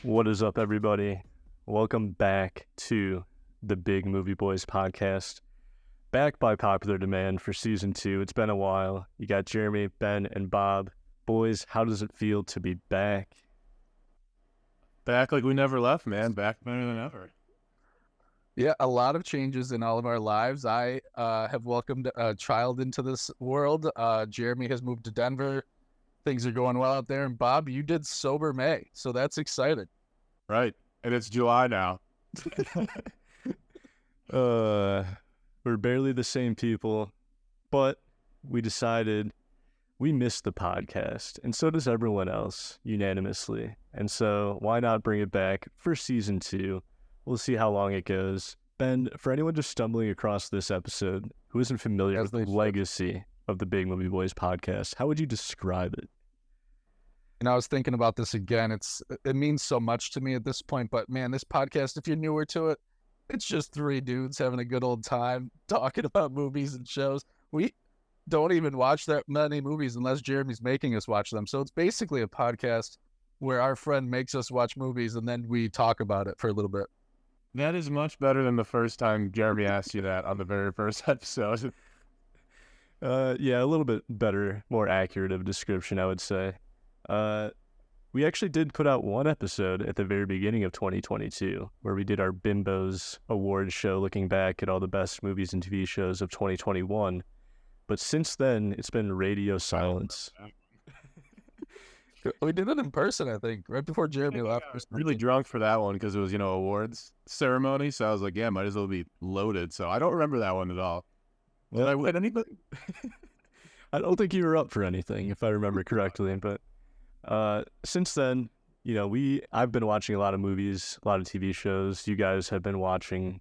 What is up, everybody? Welcome back to the Big Movie Boys podcast. Back by popular demand for season 2. It's been a while. You got Jeremy, Ben, and Bob. Boys, how does it feel to be back? Back like we never left, man. Back better than ever. Yeah, a lot of changes in all of our lives. I have welcomed a child into this world. Jeremy has moved to Denver. Things are going well out there. And Bob, you did Sober May, so that's exciting. Right. And it's July now. We're barely the same people, but we decided we missed the podcast, and so does everyone else, unanimously. And so why not bring it back for season 2? We'll see how long it goes. Ben, for anyone just stumbling across this episode who isn't familiar with the legacy of the Big Movie Boys podcast, how would you describe it? And I was thinking about this again. It means so much to me at this point, but man, this podcast, if you're newer to it, it's just three dudes having a good old time talking about movies and shows. We don't even watch that many movies unless Jeremy's making us watch them. So it's basically a podcast where our friend makes us watch movies and then we talk about it for a little bit. That is much better than the first time Jeremy asked you that on the very first episode. Yeah, a little bit better, more accurate of a description, I would say. We actually did put out one episode at the very beginning of 2022 where we did our Bimbos Awards show looking back at all the best movies and TV shows of 2021. But since then, it's been radio silence. We did it in person, I think, right before Jeremy left. I was really drunk for that one because it was, awards ceremony. So I was like, yeah, might as well be loaded. So I don't remember that one at all. Did I win anything? I don't think you were up for anything, if I remember correctly. But since then, I've been watching a lot of movies, a lot of TV shows. You guys have been watching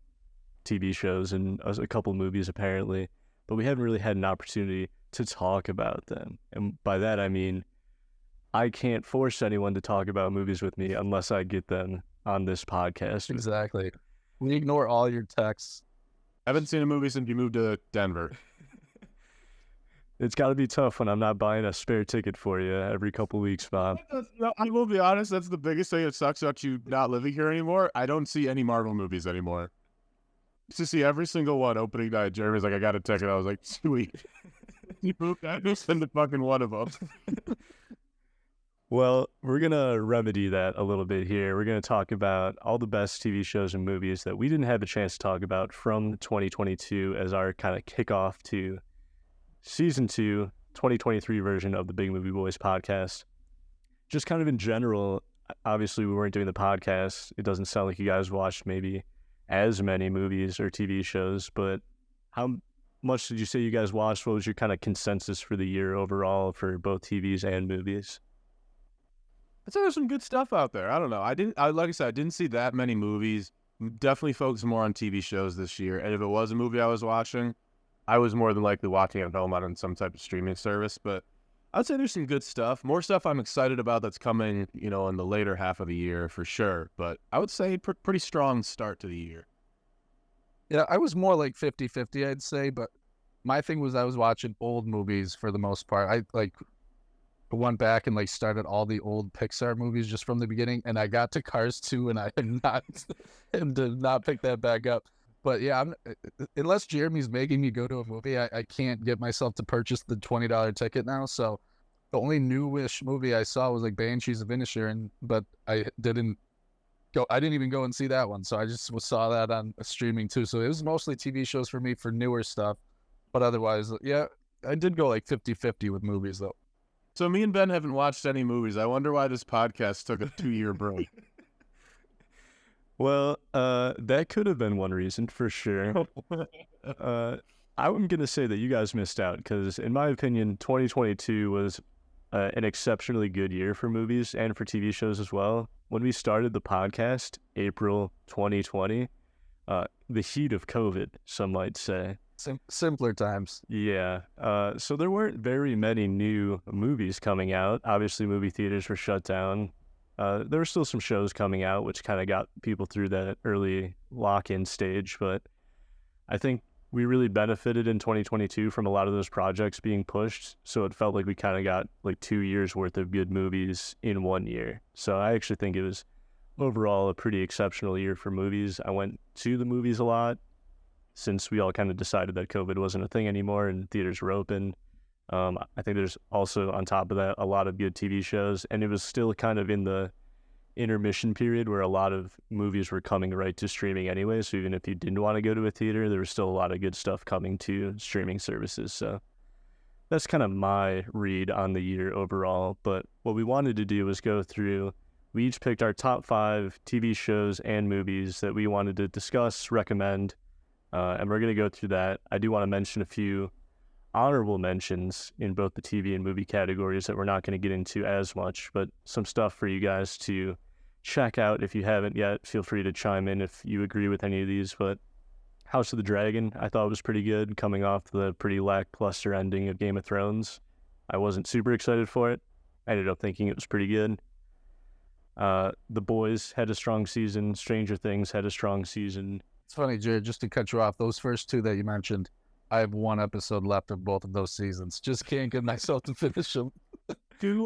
TV shows and a couple movies, apparently. But we haven't really had an opportunity to talk about them. And by that, I mean, I can't force anyone to talk about movies with me unless I get them on this podcast. Exactly. We ignore all your texts. I haven't seen a movie since you moved to Denver. It's got to be tough when I'm not buying a spare ticket for you every couple weeks, Bob. No, I will be honest, that's the biggest thing that sucks about you not living here anymore. I don't see any Marvel movies anymore. To see every single one opening night, Jeremy's like, I got a ticket. I was like, sweet. You moved that into fucking one of them. Well, we're going to remedy that a little bit here. We're going to talk about all the best TV shows and movies that we didn't have a chance to talk about from 2022 as our kind of kickoff to Season 2, 2023 version of the Big Movie Boys podcast. Just kind of in general, obviously we weren't doing the podcast. It doesn't sound like you guys watched maybe as many movies or TV shows, but how much did you say you guys watched? What was your kind of consensus for the year overall for both TVs and movies? I'd say there's some good stuff out there. I don't know. Like I said, I didn't see that many movies. Definitely focused more on TV shows this year. And if it was a movie I was watching, I was more than likely watching it at home on some type of streaming service. But I'd say there's some good stuff. More stuff I'm excited about that's coming, in the later half of the year for sure. But I would say pretty strong start to the year. Yeah, I was more like 50-50, I'd say. But my thing was I was watching old movies for the most part. I went back and started all the old Pixar movies just from the beginning, and I got to Cars 2 and I did not pick that back up. But yeah, unless Jeremy's making me go to a movie, I can't get myself to purchase the $20 ticket now. So the only newish movie I saw was Banshees of Inisherin, but I didn't even go and see that one. So I just saw that on streaming too. So it was mostly TV shows for me for newer stuff. But otherwise, yeah, I did go 50-50 with movies though. So me and Ben haven't watched any movies. I wonder why this podcast took a 2-year break. Well, that could have been one reason for sure. I'm going to say that you guys missed out because, in my opinion, 2022 was an exceptionally good year for movies and for TV shows as well. When we started the podcast, April 2020, the heat of COVID, some might say. Simpler times. Yeah. So there weren't very many new movies coming out. Obviously, movie theaters were shut down. There were still some shows coming out, which kind of got people through that early lock-in stage. But I think we really benefited in 2022 from a lot of those projects being pushed. So it felt like we kind of got 2 years worth of good movies in 1 year. So I actually think it was overall a pretty exceptional year for movies. I went to the movies a lot since we all kind of decided that COVID wasn't a thing anymore and theaters were open. I think there's also, on top of that, a lot of good TV shows, and it was still kind of in the intermission period where a lot of movies were coming right to streaming anyway. So even if you didn't want to go to a theater, there was still a lot of good stuff coming to streaming services. So that's kind of my read on the year overall. But what we wanted to do was go through, we each picked our top 5 TV shows and movies that we wanted to discuss, recommend, and we're going to go through that. I do want to mention a few honorable mentions in both the TV and movie categories that we're not going to get into as much, but some stuff for you guys to check out if you haven't yet. Feel free to chime in if you agree with any of these. But House of the Dragon, I thought was pretty good, coming off the pretty lackluster ending of Game of Thrones. I wasn't super excited for it. I ended up thinking it was pretty good. The Boys had a strong season. Stranger Things had a strong season. It's funny, Jared, just to cut you off, those first 2 that you mentioned, I have 1 episode left of both of those seasons. Just can't get myself to finish them.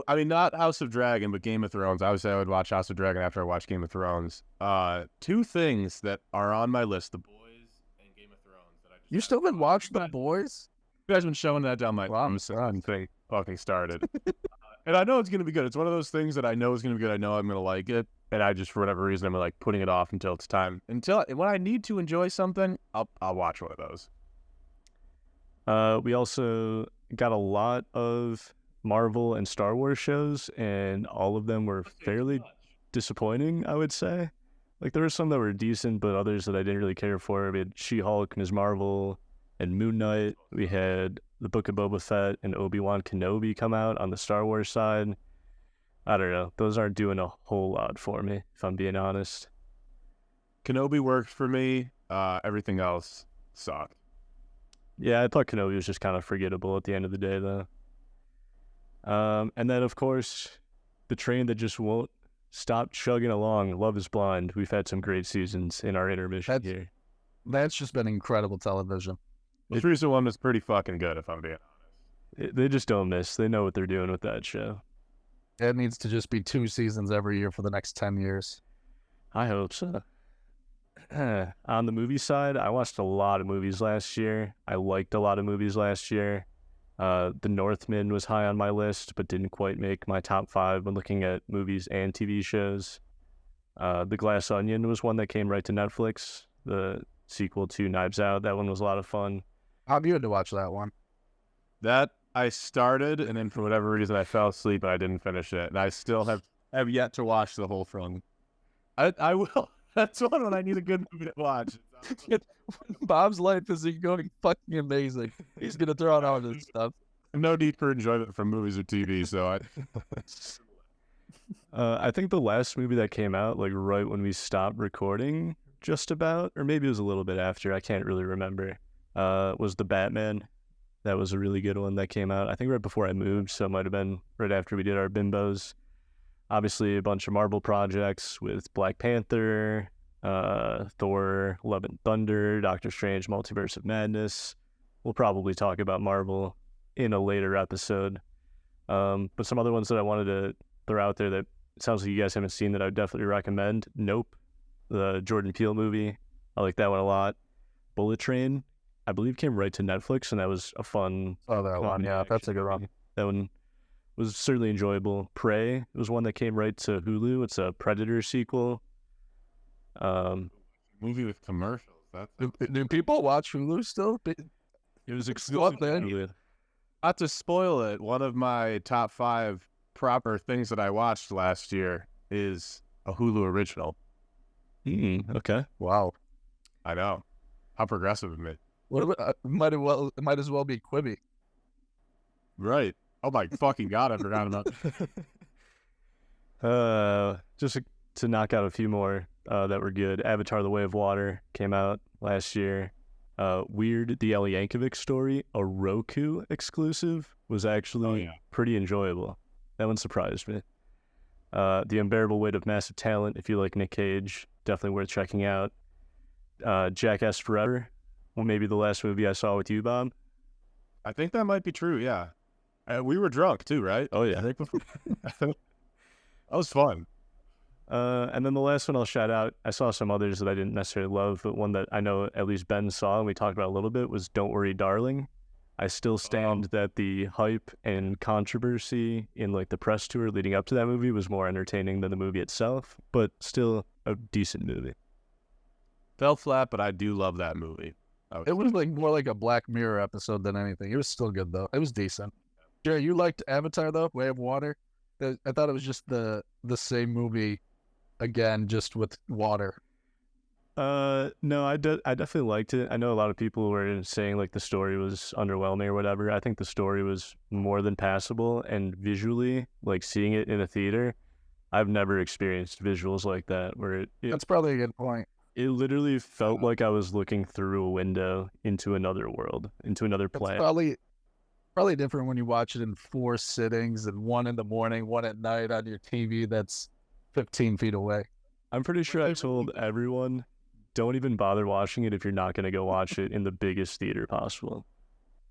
I mean, not House of Dragon, but Game of Thrones. Obviously, I would watch House of Dragon after I watch Game of Thrones. 2 things that are on my list: The Boys and Game of Thrones. That I just You still been watching The Boys? You guys been showing that down my thing fucking started. And I know it's gonna be good. It's one of those things that I know is gonna be good. I know I'm gonna like it, and I just, for whatever reason, I'm like putting it off until it's time. When I need to enjoy something, I'll watch one of those. We also got a lot of Marvel and Star Wars shows, and all of them were fairly disappointing, I would say. Like, there were some that were decent, but others that I didn't really care for. We had She-Hulk, Ms. Marvel, and Moon Knight. We had The Book of Boba Fett and Obi-Wan Kenobi come out on the Star Wars side. I don't know. Those aren't doing a whole lot for me, if I'm being honest. Kenobi worked for me. Everything else sucked. Yeah, I thought Kenobi was just kind of forgettable at the end of the day, though. And then, of course, the train that just won't stop chugging along, Love is Blind. We've had some great seasons in our intermission here. That's just been incredible television. The recent one was pretty fucking good, if I'm being honest. They just don't miss. They know what they're doing with that show. It needs to just be 2 seasons every year for the next 10 years. I hope so. On the movie side, I watched a lot of movies last year. I liked a lot of movies last year. The Northman was high on my list, but didn't quite make my top 5 when looking at movies and TV shows. The Glass Onion was one that came right to Netflix, the sequel to Knives Out. That one was a lot of fun. How'd you had to watch that one? That I started, and then for whatever reason I fell asleep and I didn't finish it. And I still have yet to watch the whole thing. I will. That's one when I need a good movie to watch. Bob's life is going fucking amazing. He's gonna throw out all this stuff. No need for enjoyment from movies or TV, so I think the last movie that came out, like right when we stopped recording, just about, or maybe it was a little bit after, I can't really remember, was The Batman. That was a really good one that came out, I think right before I moved, so it might have been right after we did our bimbos. Obviously, a bunch of Marvel projects with Black Panther, Thor, Love and Thunder, Doctor Strange, Multiverse of Madness. We'll probably talk about Marvel in a later episode. But some other ones that I wanted to throw out there that it sounds like you guys haven't seen that I would definitely recommend. Nope, the Jordan Peele movie. I like that one a lot. Bullet Train, I believe, came right to Netflix, and that was a fun... Oh, that one, yeah, that's a good one. That one was certainly enjoyable. Prey, it was one that came right to Hulu. It's a Predator sequel. Movie with commercials. Do people watch Hulu still? It was exclusive. Not to spoil it, one of my top 5 proper things that I watched last year is a Hulu original. Okay. Wow. I know. How progressive of me. What about, might as well be Quibi. Right. Oh my fucking god, I forgot about it. Just to knock out a few more that were good. Avatar: The Way of Water came out last year. Weird, the Ellie Yankovic story, a Roku exclusive, was actually pretty enjoyable. That one surprised me. The Unbearable Weight of Massive Talent, if you like Nick Cage, definitely worth checking out. Jackass Forever, well, maybe the last movie I saw with you, Bob. I think that might be true, yeah. We were drunk too, right? Oh, yeah. I think before. That was fun. And then the last one I'll shout out, I saw some others that I didn't necessarily love, but one that I know at least Ben saw and we talked about a little bit was Don't Worry, Darling. I still stand that the hype and controversy in like the press tour leading up to that movie was more entertaining than the movie itself, but still a decent movie. Fell flat, but I do love that movie. It was like more like a Black Mirror episode than anything. It was still good though. It was decent. Jerry, you liked Avatar though, Way of Water? I thought it was just the same movie again, just with water. No, I definitely liked it. I know a lot of people were saying like the story was underwhelming or whatever. I think the story was more than passable, and visually, like seeing it in a theater, I've never experienced visuals like that where That's probably a good point. it literally felt like I was looking through a window into another world, into another It's planet. probably different when you watch it in 4 sittings and 1 in the morning, 1 at night on your TV that's 15 feet away. I'm pretty sure I told everyone, don't even bother watching it if you're not going to go watch it in the biggest theater possible.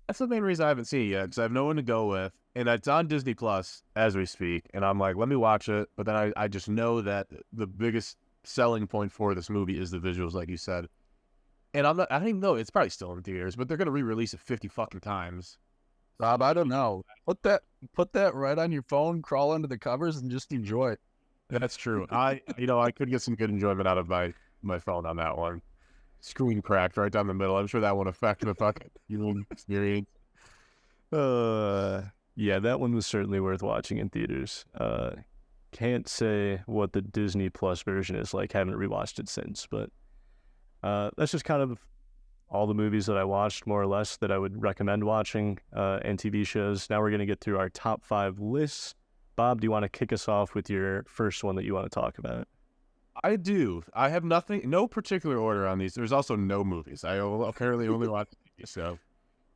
That's the main reason I haven't seen it yet, because I have no one to go with, and it's on Disney Plus as we speak. And I'm like, let me watch it, but then I just know that the biggest selling point for this movie is the visuals, like you said. And I don't even know, it's probably still in theaters, but they're gonna re-release it 50 fucking times. Rob, I don't know. Put that right on your phone, crawl under the covers, and just enjoy it. That's true. I could get some good enjoyment out of my phone on that one. Screen cracked right down the middle. I'm sure that won't affect the fucking viewing experience. Yeah, that one was certainly worth watching in theaters. Can't say what the Disney Plus version is like. Haven't rewatched it since, but that's just kind of all the movies that I watched, more or less, that I would recommend watching, and TV shows. Now we're going to get through our top 5 lists. Bob, do you want to kick us off with your first one that you want to talk about? I do. I have no particular order on these. There's also no movies. I apparently only watch TV, so.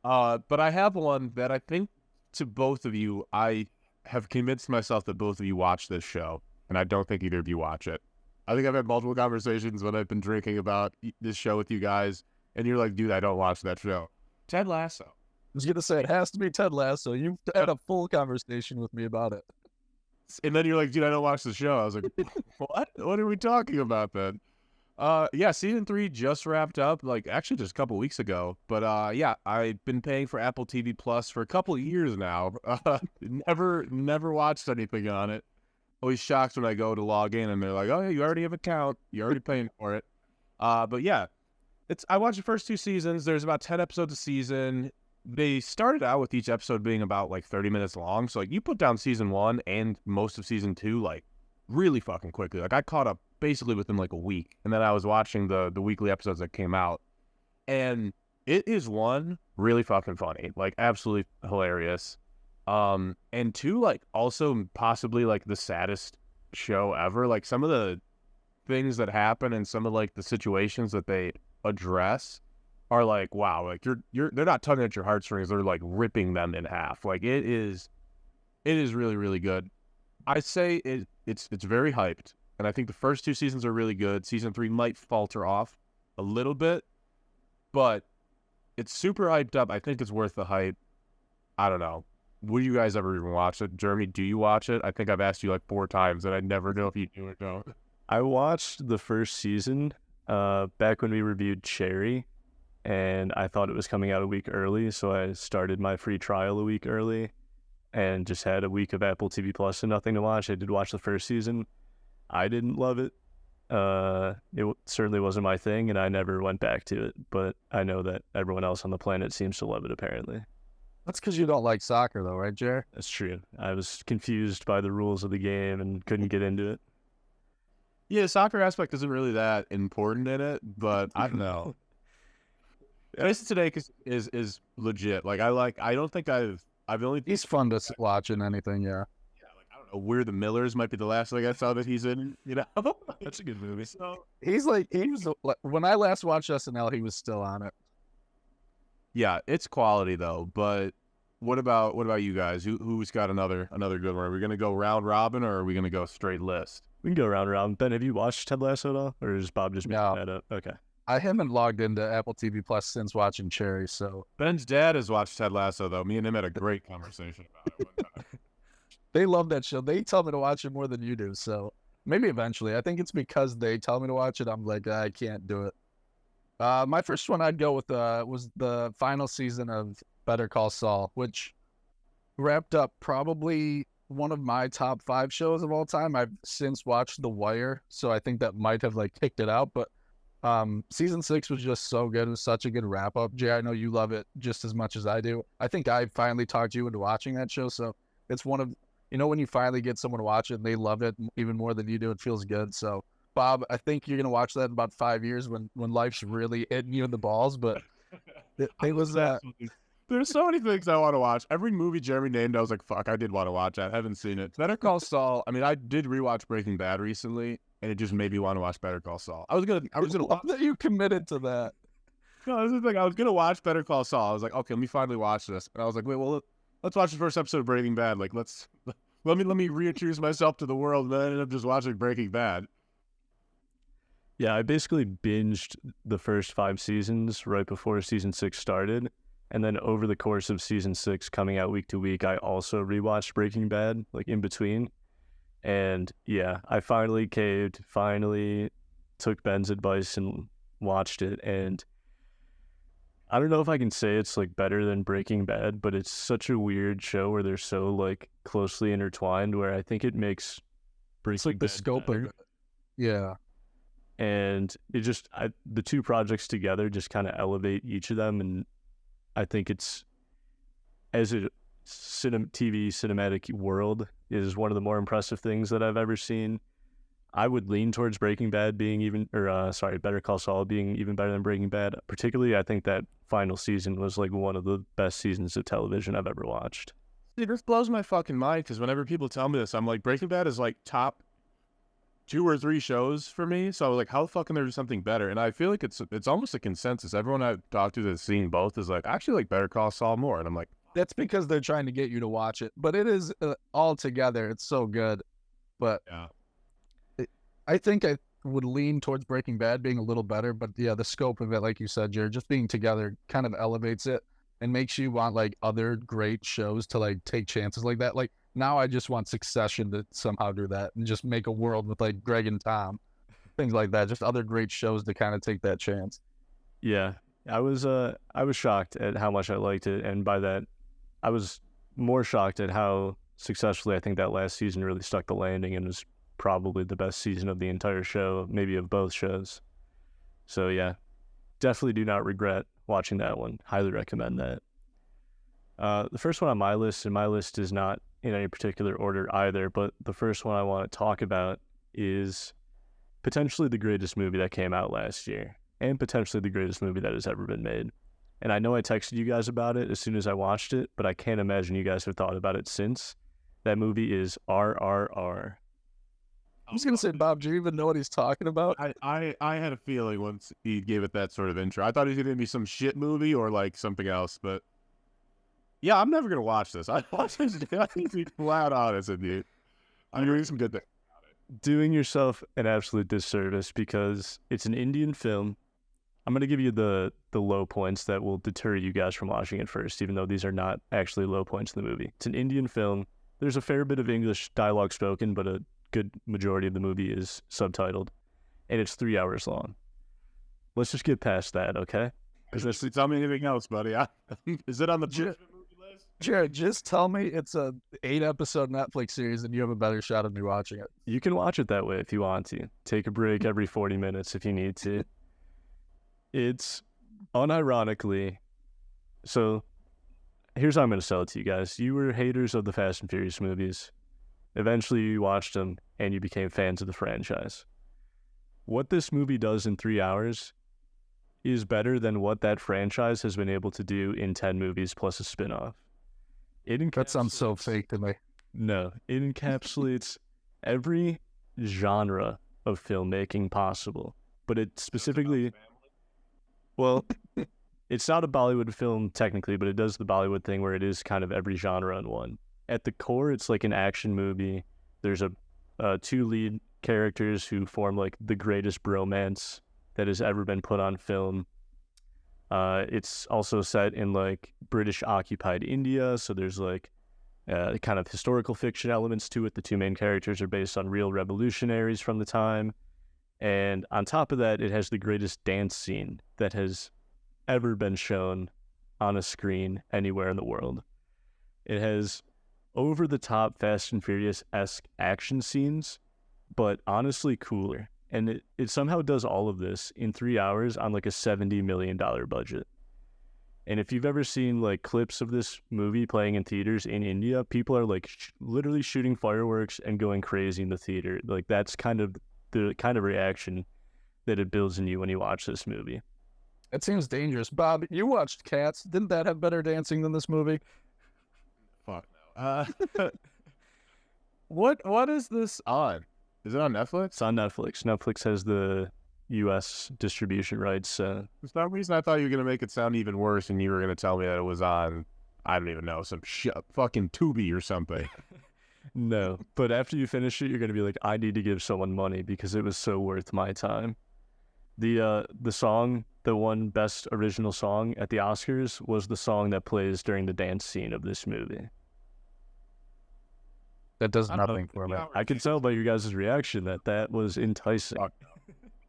But I have one that I think to both of you, I have convinced myself that both of you watch this show, and I don't think either of you watch it. I think I've had multiple conversations when I've been drinking about this show with you guys, and you're like, dude, I don't watch that show. Ted Lasso. I was going to say, it has to be Ted Lasso. You've had a full conversation with me about it. And then you're like, dude, I don't watch the show. I was like, what? What are we talking about then? Yeah, season 3 just wrapped up, like actually just a couple weeks ago. But yeah, I've been paying for Apple TV Plus for a couple of years now. Never watched anything on it. Always shocked when I go to log in and they're like, oh yeah, you already have an account. You're already paying for it. But yeah, I watched the first 2 seasons. There's about 10 episodes a season. They started out with each episode being about like 30 minutes long. So like you put down season 1 and most of season 2 like really fucking quickly. Like I caught up basically within like a week. And then I was watching the weekly episodes that came out. And it is, 1, really fucking funny. Like absolutely hilarious. And 2, like also possibly like the saddest show ever. Like some of the things that happen and some of like the situations that they address are like, wow, like they're not tugging at your heartstrings, they're like ripping them in half. Like it is really, really good. I say it's very hyped, and I think the first 2 seasons are really good. Season 3 might falter off a little bit, but it's super hyped up. I think it's worth the hype. I don't know. Would you guys ever even watch it? Jeremy, do you watch it? I think I've asked you like 4 times, and I never know if you do or don't. I watched the first season back when we reviewed Cherry, and I thought it was coming out a week early, so I started my free trial a week early and just had a week of Apple TV Plus and nothing to watch. I did watch the first season. I didn't love it. It certainly wasn't my thing, and I never went back to it, but I know that everyone else on the planet seems to love it, apparently. That's because you don't like soccer though, right, Jer? That's true. I was confused by the rules of the game and couldn't get into it. Yeah, the soccer aspect isn't really that important in it, but I don't know. Jason Today is legit. Like I don't think I've only. He's fun to watch in anything, yeah. Yeah, like I don't know. We're the Millers might be the last thing I saw that he's in. You know, That's a good movie. So He was when I last watched SNL, he was still on it. yeah, it's quality though. But what about you guys? Who's got another good one? Are we gonna go round robin or are we gonna go straight list? We can go round and round. Ben, have you watched Ted Lasso at all? Or is Bob just making No. that up? Okay. I haven't logged into Apple TV Plus since watching Cherry, so Ben's dad has watched Ted Lasso though. Me and him had a great conversation about it one time. they love that show. They tell me to watch it more than you do, so Maybe eventually. I think it's because they tell me to watch it. I'm like, I can't do it. My first one I'd go with was the final season of Better Call Saul, which wrapped up probably one of my top 5 shows of all time. I've since watched The Wire, so I think that might have like kicked it out. But season 6 was just so good. It was such a good wrap up. Jay, I know you love it just as much as I do. I think I finally talked you into watching that show, so it's one of when you finally get someone to watch it and they love it even more than you do, it feels good. So Bob, I think you're gonna watch that in about 5 years when life's really hitting you in the balls. But it was There's so many things I want to watch. Every movie Jeremy named, I was like, fuck, I did want to watch that. I haven't seen it. Better Call Saul. I mean, I did rewatch Breaking Bad recently, and it just made me want to watch Better Call Saul. I was gonna love that you committed to that. No, this is the thing. I was gonna watch Better Call Saul. I was like, okay, let me finally watch this. And I was like, wait, well, let's watch the first episode of Breaking Bad. Like, let me reintroduce myself to the world. And then I ended up just watching Breaking Bad. Yeah, I basically binged the first 5 seasons right before season 6 started. And then over the course of season 6 coming out week to week, I also rewatched Breaking Bad, like in between. And yeah, I finally caved, finally took Ben's advice and watched it. And I don't know if I can say it's like better than Breaking Bad, but it's such a weird show where they're so like closely intertwined where I think it makes Breaking It's like the Bad scope better. of it. Yeah. And it just, the 2 projects together just kind of elevate each of them. And I think it's, as a TV cinematic world, is one of the more impressive things that I've ever seen. I would lean towards Breaking Bad being Better Call Saul being even better than Breaking Bad. Particularly, I think that final season was like one of the best seasons of television I've ever watched. See, this blows my fucking mind because whenever people tell me this, I'm like, Breaking Bad is like top 2 or 3 shows for me. So I was like, how the fuck can there be something better? And I feel like it's almost a consensus. Everyone I've talked to that's seen both is like, I actually like Better Call Saul more. And I'm like, that's because they're trying to get you to watch it. But it is all together. It's so good. But yeah. I think I would lean towards Breaking Bad being a little better. But yeah, the scope of it, like you said, Jared, just being together kind of elevates it and makes you want like other great shows to like take chances like that. Like now I just want Succession to somehow do that and just make a world with like Greg and Tom, things like that. Just other great shows to kind of take that chance. Yeah, I was shocked at how much I liked it, and by that, I was more shocked at how successfully I think that last season really stuck the landing and was probably the best season of the entire show, maybe of both shows. So yeah, definitely do not regret watching that one. Highly recommend that. The first one on my list, and my list is not in any particular order either, but the first one I want to talk about is potentially the greatest movie that came out last year, and potentially the greatest movie that has ever been made. And I know I texted you guys about it as soon as I watched it, but I can't imagine you guys have thought about it since. That movie is RRR. I was going to say, Bob, do you even know what he's talking about? I had a feeling once he gave it that sort of intro. I thought he was going to be some shit movie or like something else, but yeah, I'm never going to watch this. I think he's flat honest with you. I'm doing some good things. Doing yourself an absolute disservice because it's an Indian film. I'm going to give you the low points that will deter you guys from watching it first, even though these are not actually low points in the movie. It's an Indian film. There's a fair bit of English dialogue spoken, but a good majority of the movie is subtitled, and it's 3 hours long. Let's just get past that, okay? Because tell me anything else, buddy. Is it on the movie list? Jared, just tell me it's a 8-episode Netflix series and you have a better shot of me watching it. You can watch it that way if you want to. Take a break every 40 minutes if you need to. It's unironically, so here's how I'm going to sell it to you guys. You were haters of the Fast and Furious movies. Eventually you watched them and you became fans of the franchise. What this movie does in 3 hours is better than what that franchise has been able to do in 10 movies plus a spin-off. That sounds so fake to me. No, it encapsulates every genre of filmmaking possible, but it specifically, well, it's not a Bollywood film technically, but it does the Bollywood thing where it is kind of every genre in one. At the core, it's like an action movie. There's a 2 lead characters who form like the greatest bromance that has ever been put on film. It's also set in like British occupied India, so there's like kind of historical fiction elements to it. The two main characters are based on real revolutionaries from the time. And on top of that, it has the greatest dance scene that has ever been shown on a screen anywhere in the world. It has over-the-top Fast and Furious-esque action scenes, but honestly cooler. And it somehow does all of this in 3 hours on like a $70 million budget. And if you've ever seen like clips of this movie playing in theaters in India, people are like literally shooting fireworks and going crazy in the theater. Like that's kind of the kind of reaction that it builds in you when you watch this movie. It seems dangerous. Bob, you watched Cats. Didn't that have better dancing than this movie? Fuck no. What is this on? Is it on Netflix? It's on Netflix. Netflix has the U.S. distribution rights. For some reason, I thought you were going to make it sound even worse, and you were going to tell me that it was on, I don't even know, some fucking Tubi or something. No, but after you finish it, you're going to be like, I need to give someone money because it was so worth my time. The song, the one best original song at the Oscars, was the song that plays during the dance scene of this movie. That does nothing for me. I can tell by your guys' reaction that was enticing. Fuck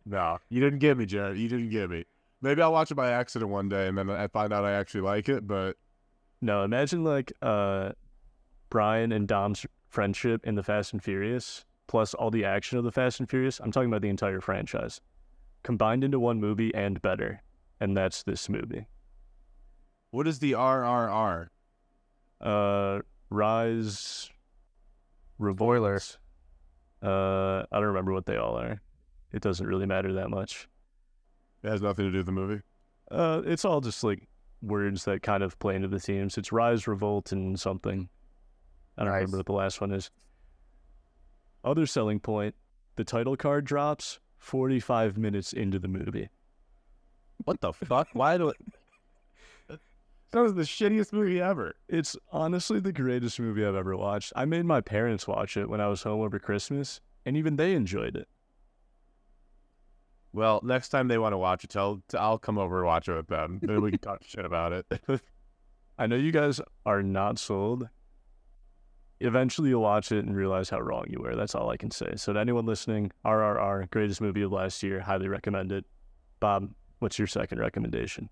no, you didn't get me, Jared. You didn't get me. Maybe I'll watch it by accident one day, and then I find out I actually like it, but... No, imagine like Brian and Dom's friendship in the Fast and Furious, plus all the action of the Fast and Furious. I'm talking about the entire franchise, combined into one movie and better, and that's this movie. What is the RRR? Rise, Revoilers. I don't remember what they all are. It doesn't really matter that much. It has nothing to do with the movie? It's all just like words that kind of play into the themes. It's Rise, Revolt, and something. I don't remember what the last one is. Other selling point, the title card drops 45 minutes into the movie. What the fuck? Why do it... That was the shittiest movie ever. It's honestly the greatest movie I've ever watched. I made my parents watch it when I was home over Christmas, and even they enjoyed it. Well, next time they want to watch it, I'll come over and watch it with them. Then we can talk shit about it. I know you guys are not sold. Eventually you'll watch it and realize how wrong you were. That's all I can say. So to anyone listening, RRR, greatest movie of last year, highly recommend it. Bob, what's your second recommendation?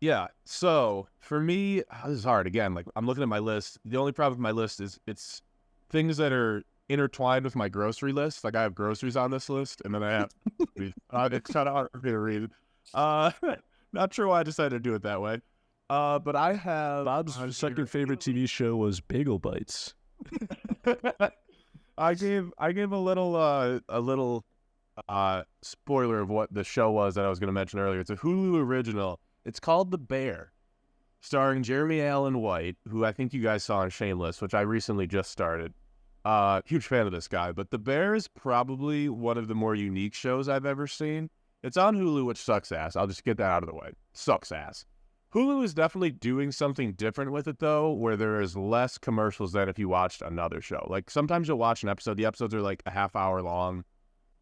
Yeah, so for me, this is hard. Again, like I'm looking at my list. The only problem with my list is it's things that are intertwined with my grocery list. Like I have groceries on this list, and then I have it's kind of hard for me to read. Not sure why I decided to do it that way. But I have Bob's second favorite TV show was Bagel Bites. I gave a little spoiler of what the show was that I was going to mention earlier. It's a Hulu original. It's called The Bear, starring Jeremy Allen White, who I think you guys saw on Shameless, which I recently just started. Huge fan of this guy. But The Bear is probably one of the more unique shows I've ever seen. It's on Hulu, which sucks ass. I'll just get that out of the way. Sucks ass. Hulu is definitely doing something different with it, though, where there is less commercials than if you watched another show. Like, sometimes you'll watch an episode. The episodes are like a half hour long.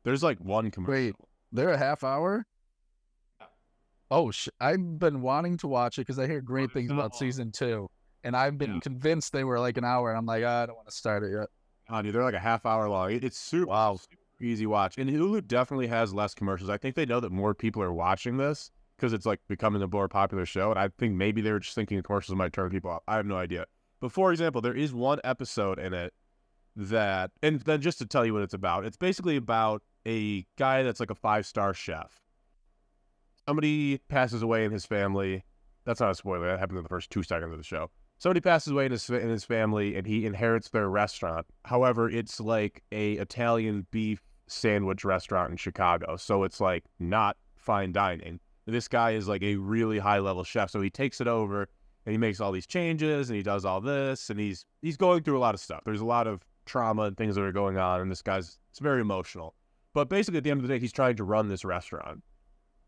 There's like one commercial. Wait, they're a half hour? Oh, I've been wanting to watch it because I hear great things about season 2. And I've been convinced they were like an hour. And I'm like, I don't want to start it yet. Oh, dude, they're like a half hour long. It's super easy watch. And Hulu definitely has less commercials. I think they know that more people are watching this because it's like becoming a more popular show. And I think maybe they were just thinking the commercials might turn people off. I have no idea. But for example, there is one episode in it that, and then just to tell you what it's about, it's basically about a guy that's like a 5-star chef. Somebody passes away in his family. That's not a spoiler. That happens in the first 2 seconds of the show. Somebody passes away in his family, and he inherits their restaurant. However, it's like a Italian beef sandwich restaurant in Chicago, so it's like not fine dining. This guy is like a really high-level chef, so he takes it over, and he makes all these changes, and he does all this, and he's going through a lot of stuff. There's a lot of trauma and things that are going on, and it's very emotional. But basically, at the end of the day, he's trying to run this restaurant,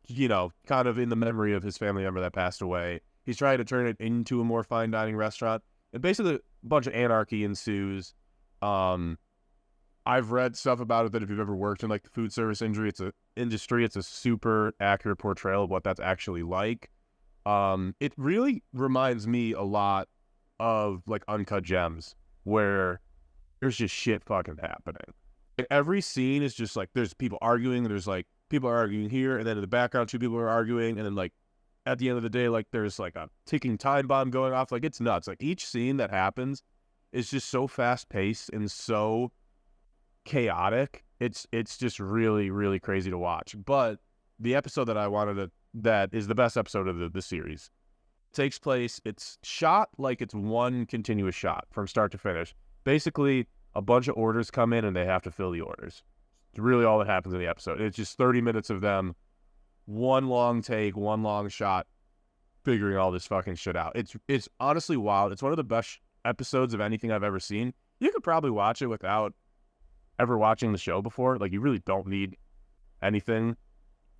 you know, kind of in the memory of his family member that passed away. He's trying to turn it into a more fine dining restaurant. And basically a bunch of anarchy ensues. I've read stuff about it that if you've ever worked in like the food service industry, it's a super accurate portrayal of what that's actually like. It really reminds me a lot of like Uncut Gems where there's just shit fucking happening. Like, every scene is just like there's people arguing, there's like people are arguing here, and then in the background 2 people are arguing, and then like at the end of the day, like there's like a ticking time bomb going off. Like it's nuts. Like each scene that happens is just so fast paced and so chaotic. It's just really, really crazy to watch. But the episode that is the best episode of the series takes place. It's shot like it's one continuous shot from start to finish. Basically, a bunch of orders come in and they have to fill the orders. It's really all that happens in the episode. It's just 30 minutes of them, one long take, one long shot, figuring all this fucking shit out. It's honestly wild. It's one of the best episodes of anything I've ever seen. You could probably watch it without ever watching the show before. Like, you really don't need anything.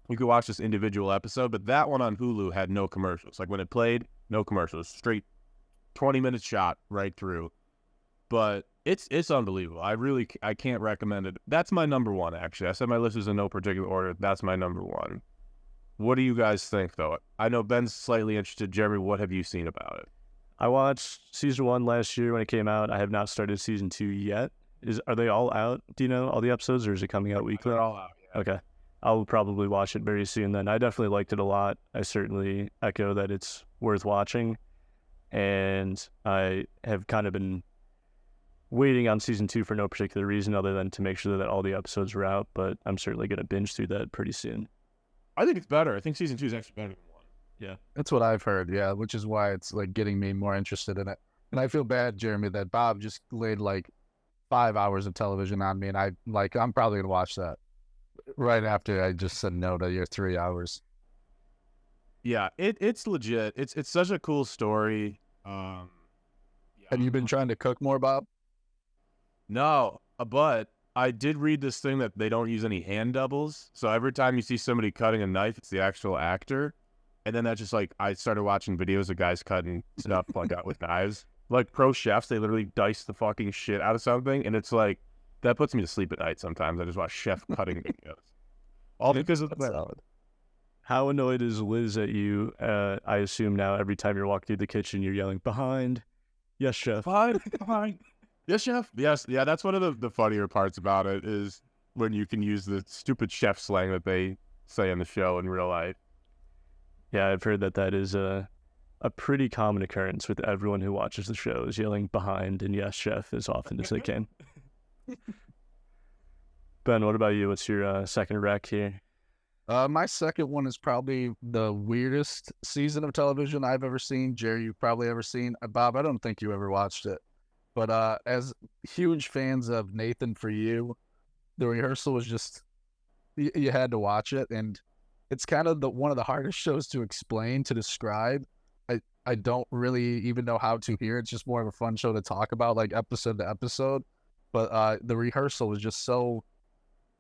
You could watch this individual episode, but that one on Hulu had no commercials. Like, when it played, no commercials. Straight 20-minute shot right through. But it's unbelievable. I can't recommend it. That's my number one, actually. I said my list is in no particular order. That's my number one. What do you guys think, though? I know Ben's slightly interested. Jeremy, what have you seen about it? I watched season 1 last year when it came out. I have not started season 2 yet. Are they all out? Do you know all the episodes, or is it coming out weekly? They're all out, yeah. Okay. I'll probably watch it very soon then. I definitely liked it a lot. I certainly echo that it's worth watching. And I have kind of been waiting on season 2 for no particular reason other than to make sure that all the episodes are out, but I'm certainly going to binge through that pretty soon. I think it's better. I think season 2 is actually better than 1. Yeah. That's what I've heard, yeah, which is why it's like getting me more interested in it. And I feel bad, Jeremy, that Bob just laid like 5 hours of television on me, and I'm probably gonna watch that right after I just said no to your 3 hours. Yeah, it's legit. It's such a cool story. Yeah. Have you been trying to cook more, Bob? No, but I did read this thing that they don't use any hand doubles. So every time you see somebody cutting a knife, it's the actual actor. And then that's just like, I started watching videos of guys cutting stuff like out with knives. Like pro chefs, they literally dice the fucking shit out of something. And it's like, that puts me to sleep at night sometimes. I just watch chef cutting videos. All because of that. How annoyed is Liz at you? I assume now every time you're walking through the kitchen, you're yelling, "Behind." Yes, chef. Behind. Yes, chef. Yes. Yeah, that's one of the funnier parts about it is when you can use the stupid chef slang that they say on the show in real life. Yeah, I've heard that is a pretty common occurrence with everyone who watches the show is yelling "behind" and "yes, chef" as often as they can. Ben, what about you? What's your second rec here? My second one is probably the weirdest season of television I've ever seen. Jerry, you've probably ever seen. Bob, I don't think you ever watched it. But as huge fans of Nathan For You, The Rehearsal was just, you had to watch it. And it's kind of one of the hardest shows to explain, to describe. I don't really even know how to hear. It's just more of a fun show to talk about, like episode to episode. But The Rehearsal was just so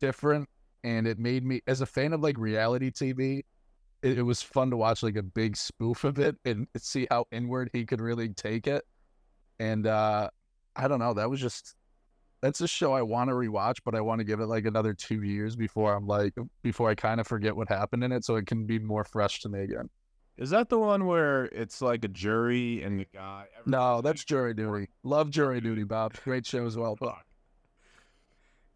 different. And it made me, as a fan of like reality TV, it was fun to watch like a big spoof of it and see how inward he could really take it. And I don't know, that's a show I want to rewatch, but I want to give it like another 2 years before I kind of forget what happened in it, so it can be more fresh to me again. Is that the one where it's like a jury and the guy? No, that's Jury Duty. Love Jury Duty, Bob. Great show as well. But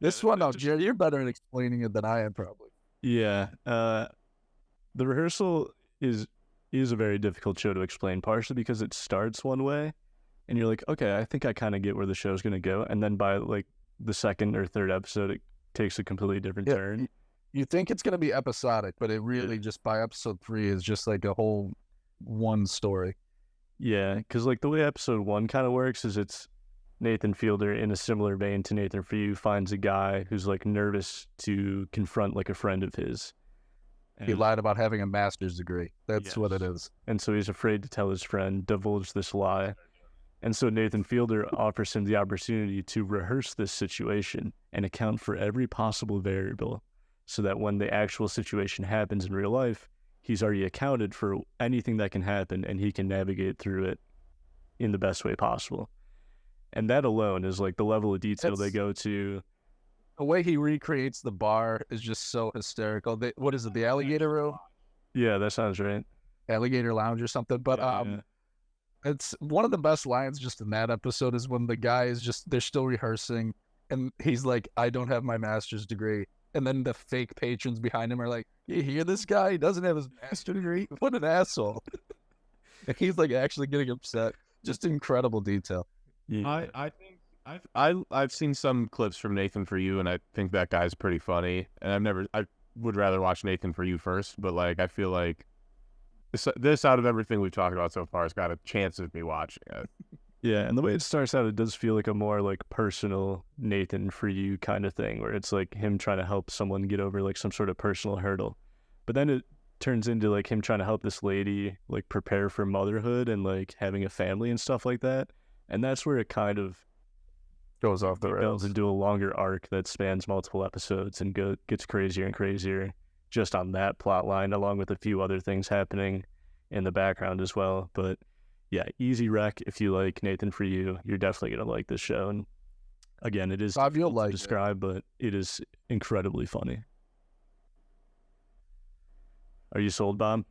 this one, no, Jerry, you're better at explaining it than I am, probably. Yeah. The Rehearsal is a very difficult show to explain, partially because it starts one way, and you're like, okay, I think I kind of get where the show's going to go. And then by like the second or third episode, it takes a completely different turn. You think it's going to be episodic, but it really just by episode 3 is just like a whole one story. Yeah, because like the way episode 1 kind of works is it's Nathan Fielder, in a similar vein to Nathan For You, finds a guy who's like nervous to confront like a friend of his. And he lied about having a master's degree. That's what it is. And so he's afraid to tell his friend, divulge this lie. And so Nathan Fielder offers him the opportunity to rehearse this situation and account for every possible variable so that when the actual situation happens in real life, he's already accounted for anything that can happen and he can navigate through it in the best way possible. And that alone is like the level of detail they go to. The way he recreates the bar is just so hysterical. What is it, the Alligator Room? Yeah, that sounds right. Alligator Lounge or something. But It's one of the best lines just in that episode is when the guy is just, they're still rehearsing and he's like, I don't have my master's degree. And then the fake patrons behind him are like, you hear this guy? He doesn't have his master's degree? What an asshole. And he's like actually getting upset. Just incredible detail. Yeah. I think I've seen some clips from Nathan For You, and I think that guy's pretty funny. And I would rather watch Nathan For You first, but like I feel like this out of everything we've talked about so far has got a chance of me watching it. Yeah, and the way it starts out, it does feel like a more like personal Nathan For You kind of thing, where it's like him trying to help someone get over like some sort of personal hurdle. But then it turns into like him trying to help this lady like prepare for motherhood and like having a family and stuff like that. And that's where it kind of Goes off the goes rails. into a longer arc that spans multiple episodes and gets crazier and crazier just on that plot line, along with a few other things happening in the background as well. But yeah, easy rec if you like Nathan For You. You're definitely gonna like this show. And again, it is Bob, you'll difficult to like it. describe, but it is incredibly funny. Are you sold, Bob?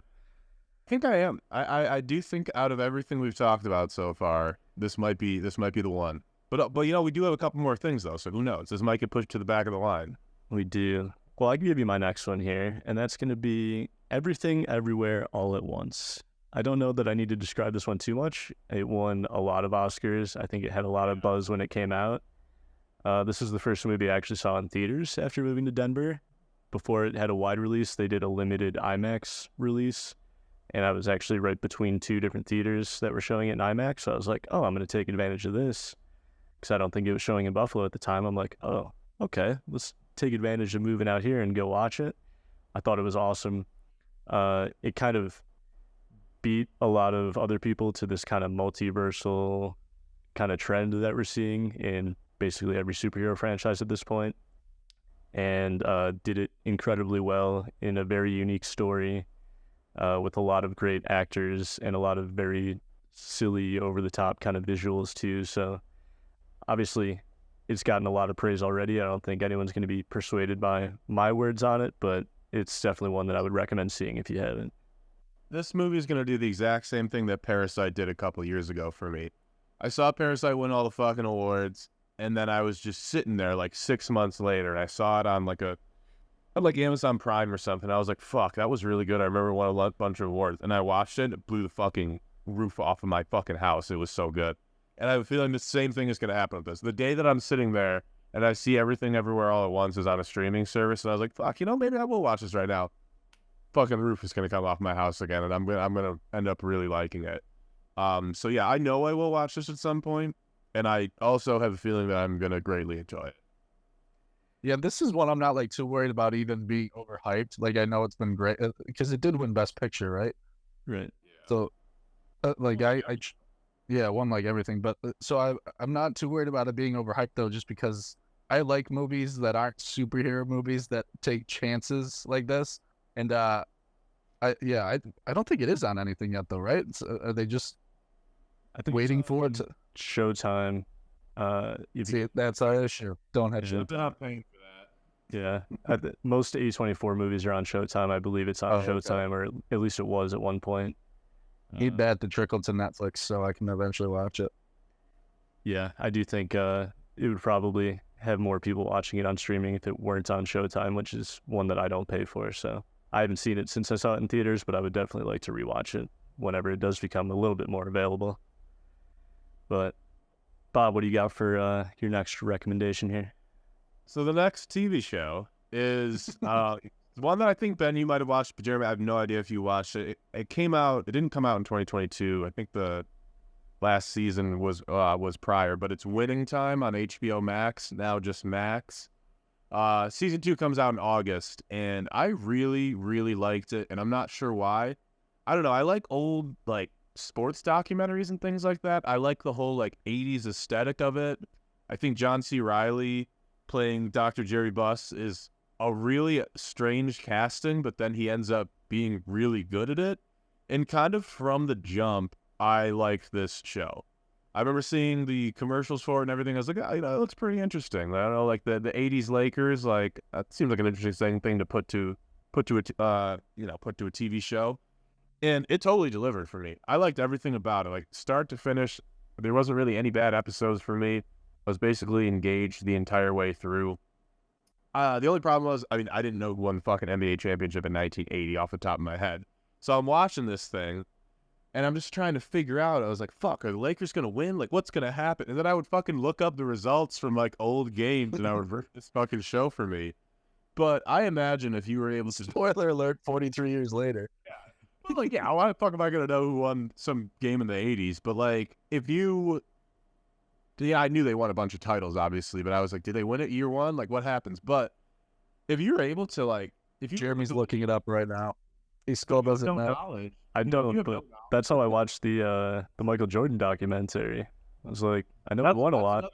I think I am. I do think out of everything we've talked about so far, this might be the one. But you know, we do have a couple more things though, so who knows? This might get pushed to the back of the line. We do. Well, I can give you my next one here, and that's going to be Everything Everywhere All at Once. I don't know that I need to describe this one too much. It won a lot of Oscars. I think it had a lot of buzz when it came out. This is the first movie I actually saw in theaters after moving to Denver. Before it had a wide release, they did a limited IMAX release, and I was actually right between two different theaters that were showing it in IMAX, so I was like, oh, I'm going to take advantage of this, because I don't think it was showing in Buffalo at the time. I'm like, oh, okay, let's take advantage of moving out here and go watch it. I thought it was awesome. It kind of beat a lot of other people to this kind of multiversal kind of trend that we're seeing in basically every superhero franchise at this point, and did it incredibly well in a very unique story with a lot of great actors and a lot of very silly, over-the-top kind of visuals too. So obviously it's gotten a lot of praise already. I don't think anyone's going to be persuaded by my words on it, but it's definitely one that I would recommend seeing if you haven't. This movie is going to do the exact same thing that Parasite did a couple years ago for me. I saw Parasite win all the fucking awards, and then I was just sitting there like 6 months later, and I saw it on like Amazon Prime or something. I was like, fuck, that was really good. I remember it won a bunch of awards, and I watched it, and it blew the fucking roof off of my fucking house. It was so good. And I have a feeling the same thing is going to happen with this. The day that I'm sitting there and I see Everything Everywhere All at Once is on a streaming service, and I was like, fuck, you know, maybe I will watch this right now. Fucking roof is going to come off my house again, and I'm gonna end up really liking it. So yeah, I know I will watch this at some point, and I also have a feeling that I'm going to greatly enjoy it. Yeah, this is one I'm not like too worried about even being overhyped. Like I know it's been great because it did win Best Picture, right? Right. So, like yeah, won like everything. But so I'm not too worried about it being overhyped though, just because I like movies that aren't superhero movies that take chances like this. And I don't think it is on anything yet though, right? Are they just I think waiting for it to Showtime? see? That's our issue. Don't have Yeah. to. They're not paying for that. Yeah, most A24 movies are on Showtime. I believe it's on Oh, okay. Showtime, or at least it was at one point. Need that to trickle to Netflix so I can eventually watch it. Yeah, I do think it would probably have more people watching it on streaming if it weren't on Showtime, which is one that I don't pay for. So I haven't seen it since I saw it in theaters, but I would definitely like to rewatch it whenever it does become a little bit more available. But Bob, what do you got for your next recommendation here? So the next TV show is one that I think, Ben, you might have watched, but Jeremy, I have no idea if you watched it. It came out. It didn't come out in 2022. I think the last season was prior, but it's Winning Time on HBO Max, now just Max. Season 2 comes out in August, and I really, really liked it, and I'm not sure why. I don't know. I like old like sports documentaries and things like that. I like the whole like 80s aesthetic of it. I think John C. Reilly playing Dr. Jerry Buss is a really strange casting, but then he ends up being really good at it. And kind of from the jump, I liked this show. I remember seeing the commercials for it and everything. I was like, oh, you know, it looks pretty interesting. I don't know, like the 80s Lakers, like that seems like an interesting thing to put to a TV show. And it totally delivered for me. I liked everything about it, like start to finish. There wasn't really any bad episodes for me. I was basically engaged the entire way through. The only problem was, I mean, I didn't know who won the fucking NBA championship in 1980 off the top of my head. So I'm watching this thing, and I'm just trying to figure out. I was like, fuck, are the Lakers going to win? Like, what's going to happen? And then I would fucking look up the results from, like, old games, and I would rip this fucking show for me. But I imagine if you were able to... Spoiler alert, 43 years later. But like, yeah, why the fuck am I going to know who won some game in the 80s? But, like, if you... Yeah, I knew they won a bunch of titles, obviously, but I was like, did they win it year one? Like, what happens? But if you're able to, like... if you Jeremy's looking it up right now. He still doesn't know. knowledge, I don't, but that's how I watched the Michael Jordan documentary. I was like, I know he won a lot.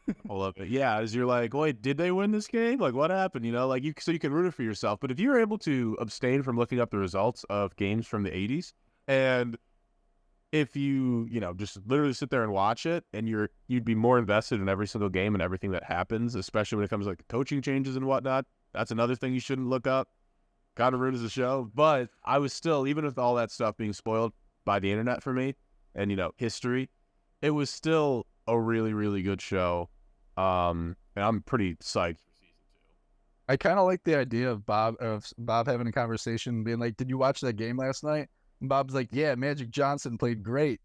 I love it. Yeah, as you're like, wait, did they win this game? Like, what happened? You know, like so you can root it for yourself. But if you're able to abstain from looking up the results of games from the 80s, and if you just literally sit there and watch it, and you'd be more invested in every single game and everything that happens, especially when it comes to like the coaching changes and whatnot. That's another thing you shouldn't look up. Kind of ruins the show. But I was still, even with all that stuff being spoiled by the internet for me, and history, it was still a really, really good show. And I'm pretty psyched for season 2. I kind of like the idea of Bob having a conversation, being like, "Did you watch that game last night?" And Bob's like, "Yeah, Magic Johnson played great."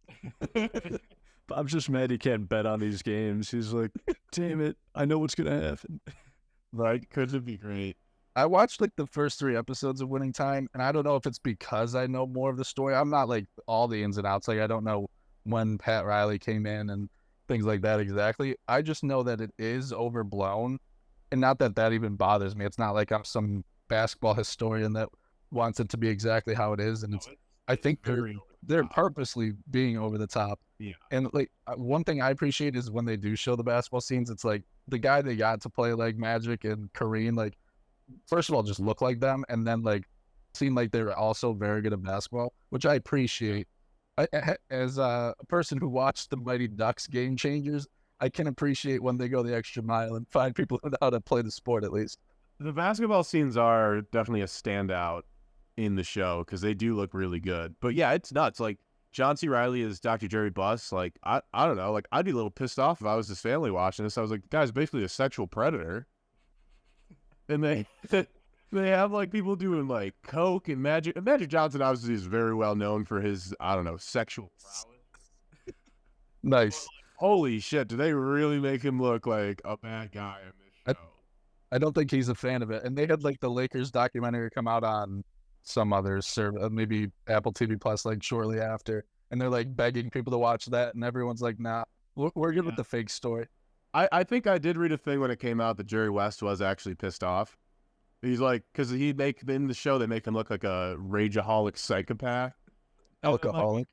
Bob's just mad he can't bet on these games. He's like, damn it, I know what's gonna happen. Right? Couldn't be great. I watched like the first 3 episodes of Winning Time, and I don't know if it's because I know more of the story. I'm not like all the ins and outs. Like I don't know when Pat Riley came in and things like that exactly. I just know that it is overblown, and not that even bothers me. It's not like I'm some basketball historian that wants it to be exactly how it is, and I think they're purposely being over the top. Yeah. And like one thing I appreciate is when they do show the basketball scenes, it's like the guy they got to play like Magic and Kareem, like first of all, just look like them, and then like seem like they're also very good at basketball, which I appreciate. As a person who watched the Mighty Ducks Game Changers, I can appreciate when they go the extra mile and find people who know how to play the sport at least. The basketball scenes are definitely a standout in the show because they do look really good. But yeah, it's nuts. Like John C. Reilly is Dr. Jerry Buss. Like I don't know. Like I'd be a little pissed off if I was his family watching this. I was like, the guy's basically a sexual predator. And they have like people doing like coke and Magic. And Magic Johnson obviously is very well known for his, I don't know, sexual prowess. Nice. Holy shit, do they really make him look like a bad guy in this show? I don't think he's a fan of it. And they had like the Lakers documentary come out on some other service, maybe Apple TV Plus, like shortly after. And they're like begging people to watch that. And everyone's like, nah, we're good with the fake story. I think I did read a thing when it came out that Jerry West was actually pissed off. He's like, because in the show, they make him look like a rageaholic psychopath. Alcoholic.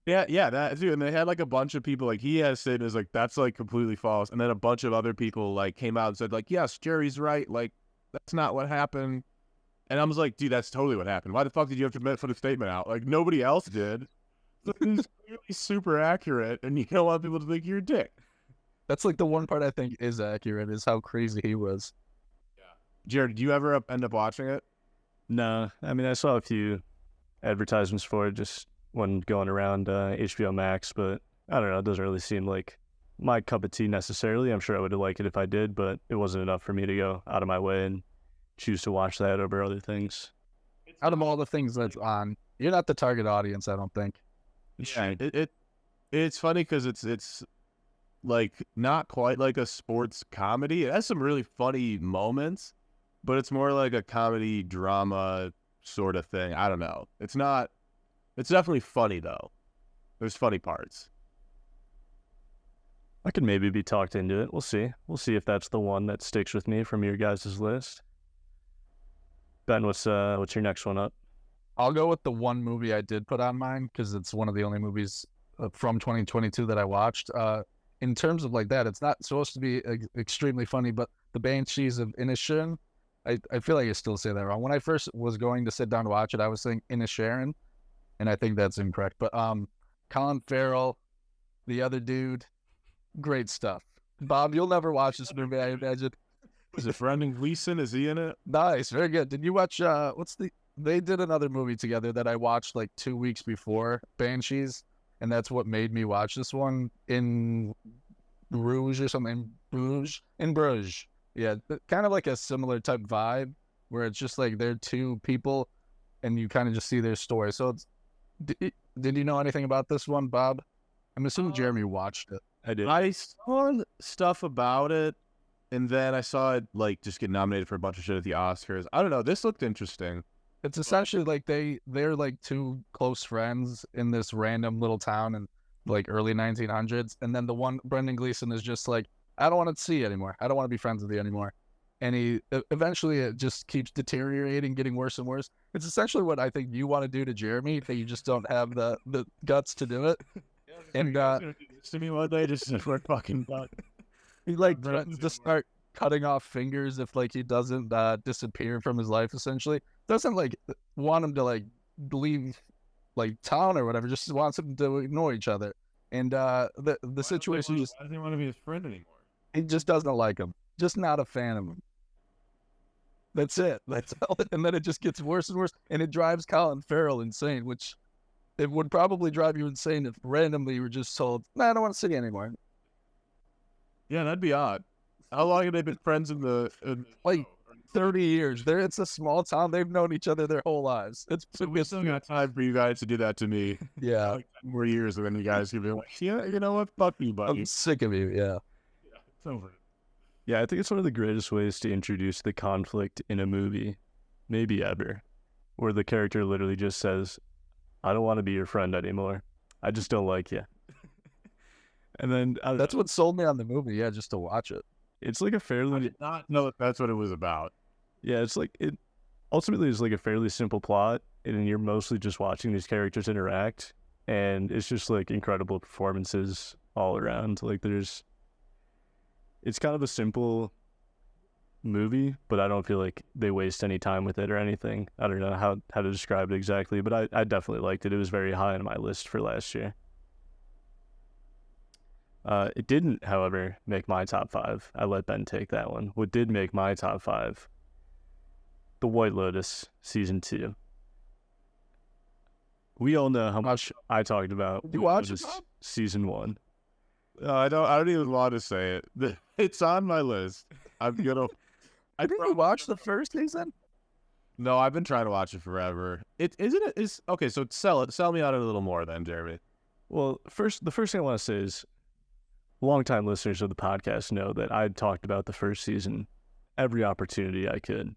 Yeah, that too. And they had like a bunch of people, like he has said is like, that's like completely false. And then a bunch of other people like came out and said like, yes, Jerry's right. Like, that's not what happened. And I was like, dude, that's totally what happened. Why the fuck did you have to put a statement out? Like, nobody else did. It's clearly super accurate, and you don't want people to think you're a dick. That's like the one part I think is accurate is how crazy he was. Yeah. Jared, did you ever end up watching it? No, I mean, I saw a few advertisements for it just when going around HBO Max, but I don't know. It doesn't really seem like my cup of tea necessarily. I'm sure I would like it if I did, but it wasn't enough for me to go out of my way and choose to watch that over other things. Out of all the things that's on, you're not the target audience, I don't think. Yeah, it's funny because it's like not quite like a sports comedy. It has some really funny moments, but it's more like a comedy drama sort of thing. I don't know. It's definitely funny though. There's funny parts. I could maybe be talked into it. We'll see. We'll see if that's the one that sticks with me from your guys' list. Ben, what's your next one up? I'll go with the one movie I did put on mine because it's one of the only movies from 2022 that I watched. In terms of like that, it's not supposed to be extremely funny, but The Banshees of Inisherin, I feel like I still say that wrong. When I first was going to sit down to watch it, I was saying Inisherin, and I think that's incorrect. But Colin Farrell, the other dude, great stuff. Bob, you'll never watch this movie, I imagine. Was it Brendan Gleeson? Is he in it? Nice, very good. Did you watch what's the they did another movie together that I watched like 2 weeks before Banshees, and that's what made me watch this one in Bruges or something. In Bruges. Yeah, kind of like a similar type vibe where it's just like they're two people and you kind of just see their story. So it's, did you know anything about this one, Bob? I'm assuming Jeremy watched it. I did. I saw stuff about it, and then I saw it like just get nominated for a bunch of shit at the Oscars. I don't know. This looked interesting. It's essentially like they're like two close friends in this random little town in like early 1900s, and then the one Brendan Gleeson is just like, I don't want to see you anymore. I don't want to be friends with you anymore. And he eventually it just keeps deteriorating, getting worse and worse. It's essentially what I think you want to do to Jeremy, that you just don't have the guts to do it. And to me one day, just we're fucking done. he like threatens to start cutting off fingers if like he doesn't disappear from his life. Essentially, doesn't like want him to like leave like town or whatever. Just wants him to ignore each other. And the situation just Why doesn't he want to be his friend anymore? he just doesn't like him. Just not a fan of him. That's it. That's all. And then it just gets worse and worse, and it drives Colin Farrell insane, which it would probably drive you insane if randomly you were just told, "Nah, I don't want to see you anymore." Yeah, that'd be odd. How long have they been friends in the Like 30 years. It's a small town. They've known each other their whole lives. So we still got time for you guys to do that to me. Yeah. Like 10 more years, and then you guys can be like, yeah, you know what? Fuck you, buddy. I'm sick of you. Yeah. It's over. Yeah, I think it's one of the greatest ways to introduce the conflict in a movie, maybe ever, where the character literally just says, I don't want to be your friend anymore. I just don't like you. And then That's what sold me on the movie. Yeah, just to watch it. it's like a I fairly, did not know that that's what it was about. yeah, it's like, it ultimately is like a fairly simple plot, and you're mostly just watching these characters interact, and it's just like incredible performances all around. Like it's kind of a simple movie, but I don't feel like they waste any time with it or anything. I don't know how to describe it exactly, but I definitely liked it. It was very high on my list for last year. It didn't, however, make my top 5. I let Ben take that one. What did make my top 5? The White Lotus Season 2. We all know how much I talked about You White watch it, Lotus Bob? Season 1. No, I don't even want to say it. It's on my list. I'm gonna. Didn't you watch the first season? No, I've been trying to watch it forever. Is okay. So sell me on it a little more, then, Jeremy. Well, the first thing I want to say is, longtime listeners of the podcast know that I talked about the first season every opportunity I could,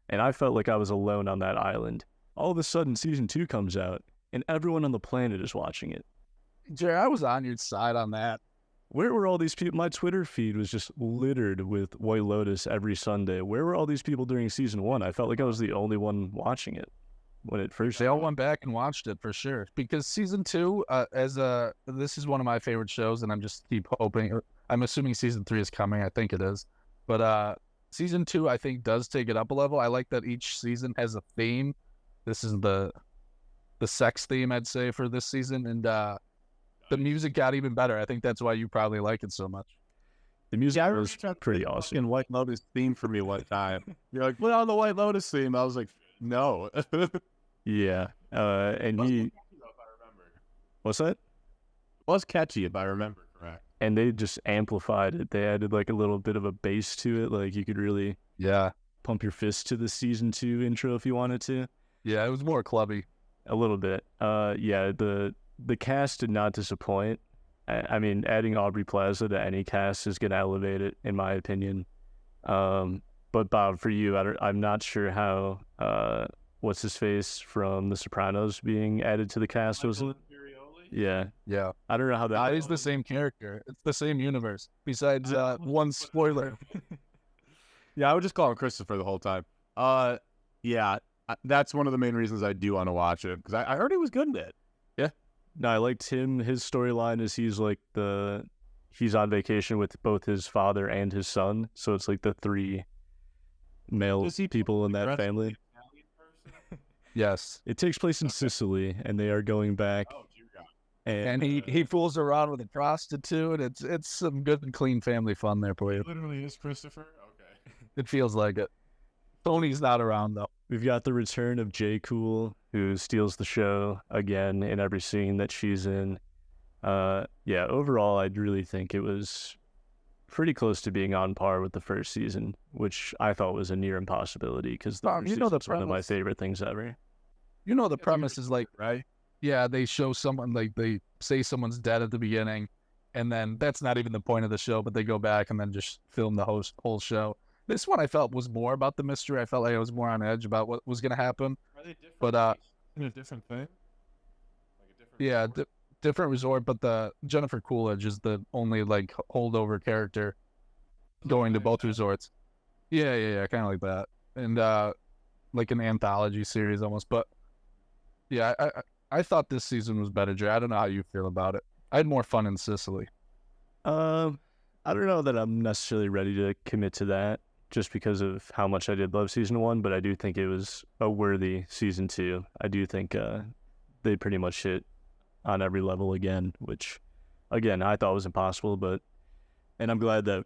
and I felt like I was alone on that island. All of a sudden, season 2 comes out, and everyone on the planet is watching it. Jerry, I was on your side on that. Where were all these people? My Twitter feed was just littered with White Lotus every Sunday. Where were all these people during season 1? I felt like I was the only one watching it when it first. They all went back and watched it for sure. Because season 2, this is one of my favorite shows, and I'm just keep hoping. I'm assuming season 3 is coming. I think it is, but season 2 I think does take it up a level. I like that each season has a theme. This is the sex theme, I'd say, for this season, and the music got even better. I think that's why you probably like it so much. The music I was pretty awesome. In White Lotus theme for me one time. You're like, put on the White Lotus theme. I was like, no. Yeah, and he. What's that? It was catchy, if I remember correct. And they just amplified it. They added like a little bit of a bass to it. Like you could really pump your fist to the season 2 intro if you wanted to. Yeah, it was more clubby. A little bit. Yeah, the cast did not disappoint. I mean, adding Aubrey Plaza to any cast is going to elevate it, in my opinion. But Bob, for you, I'm not sure how what's his face from The Sopranos being added to the cast was. Yeah. I don't know how that. He's the same character. It's the same universe. Besides one spoiler. Yeah, I would just call him Christopher the whole time. Yeah, that's one of the main reasons I do want to watch it, because I heard he was good in it. Yeah. No, I liked him. His storyline is he's on vacation with both his father and his son, so it's like the 3 male people in that family. Yes. It takes place in Sicily, and they are going back. Oh, dear God. And he fools around with a prostitute. It's some good and clean family fun there for you. It literally is Christopher? Okay. It feels like it. Tony's not around, though. We've got the return of J. Cool, who steals the show again in every scene that she's in. Yeah, overall, I'd really think it was pretty close to being on par with the first season, which I thought was a near impossibility because the first season was one of my favorite things ever. You know, the premise is like, right? yeah, they show someone, like they say someone's dead at the beginning, and then that's not even the point of the show, but they go back and then just film the whole show. This one I felt was more about the mystery. I felt like I was more on edge about what was going to happen. Are they different? But in a different thing? Like a different yeah, different resort, but the Jennifer Coolidge is the only like holdover character going to both resorts. Yeah, kind of like that, and like an anthology series almost. But yeah, I thought this season was better, Jay. I don't know how you feel about it. I had more fun in Sicily. I don't know that I'm necessarily ready to commit to that just because of how much I did love season 1, but I do think it was a worthy season 2. I do think they pretty much hit on every level again, which, again, I thought was impossible, and I'm glad that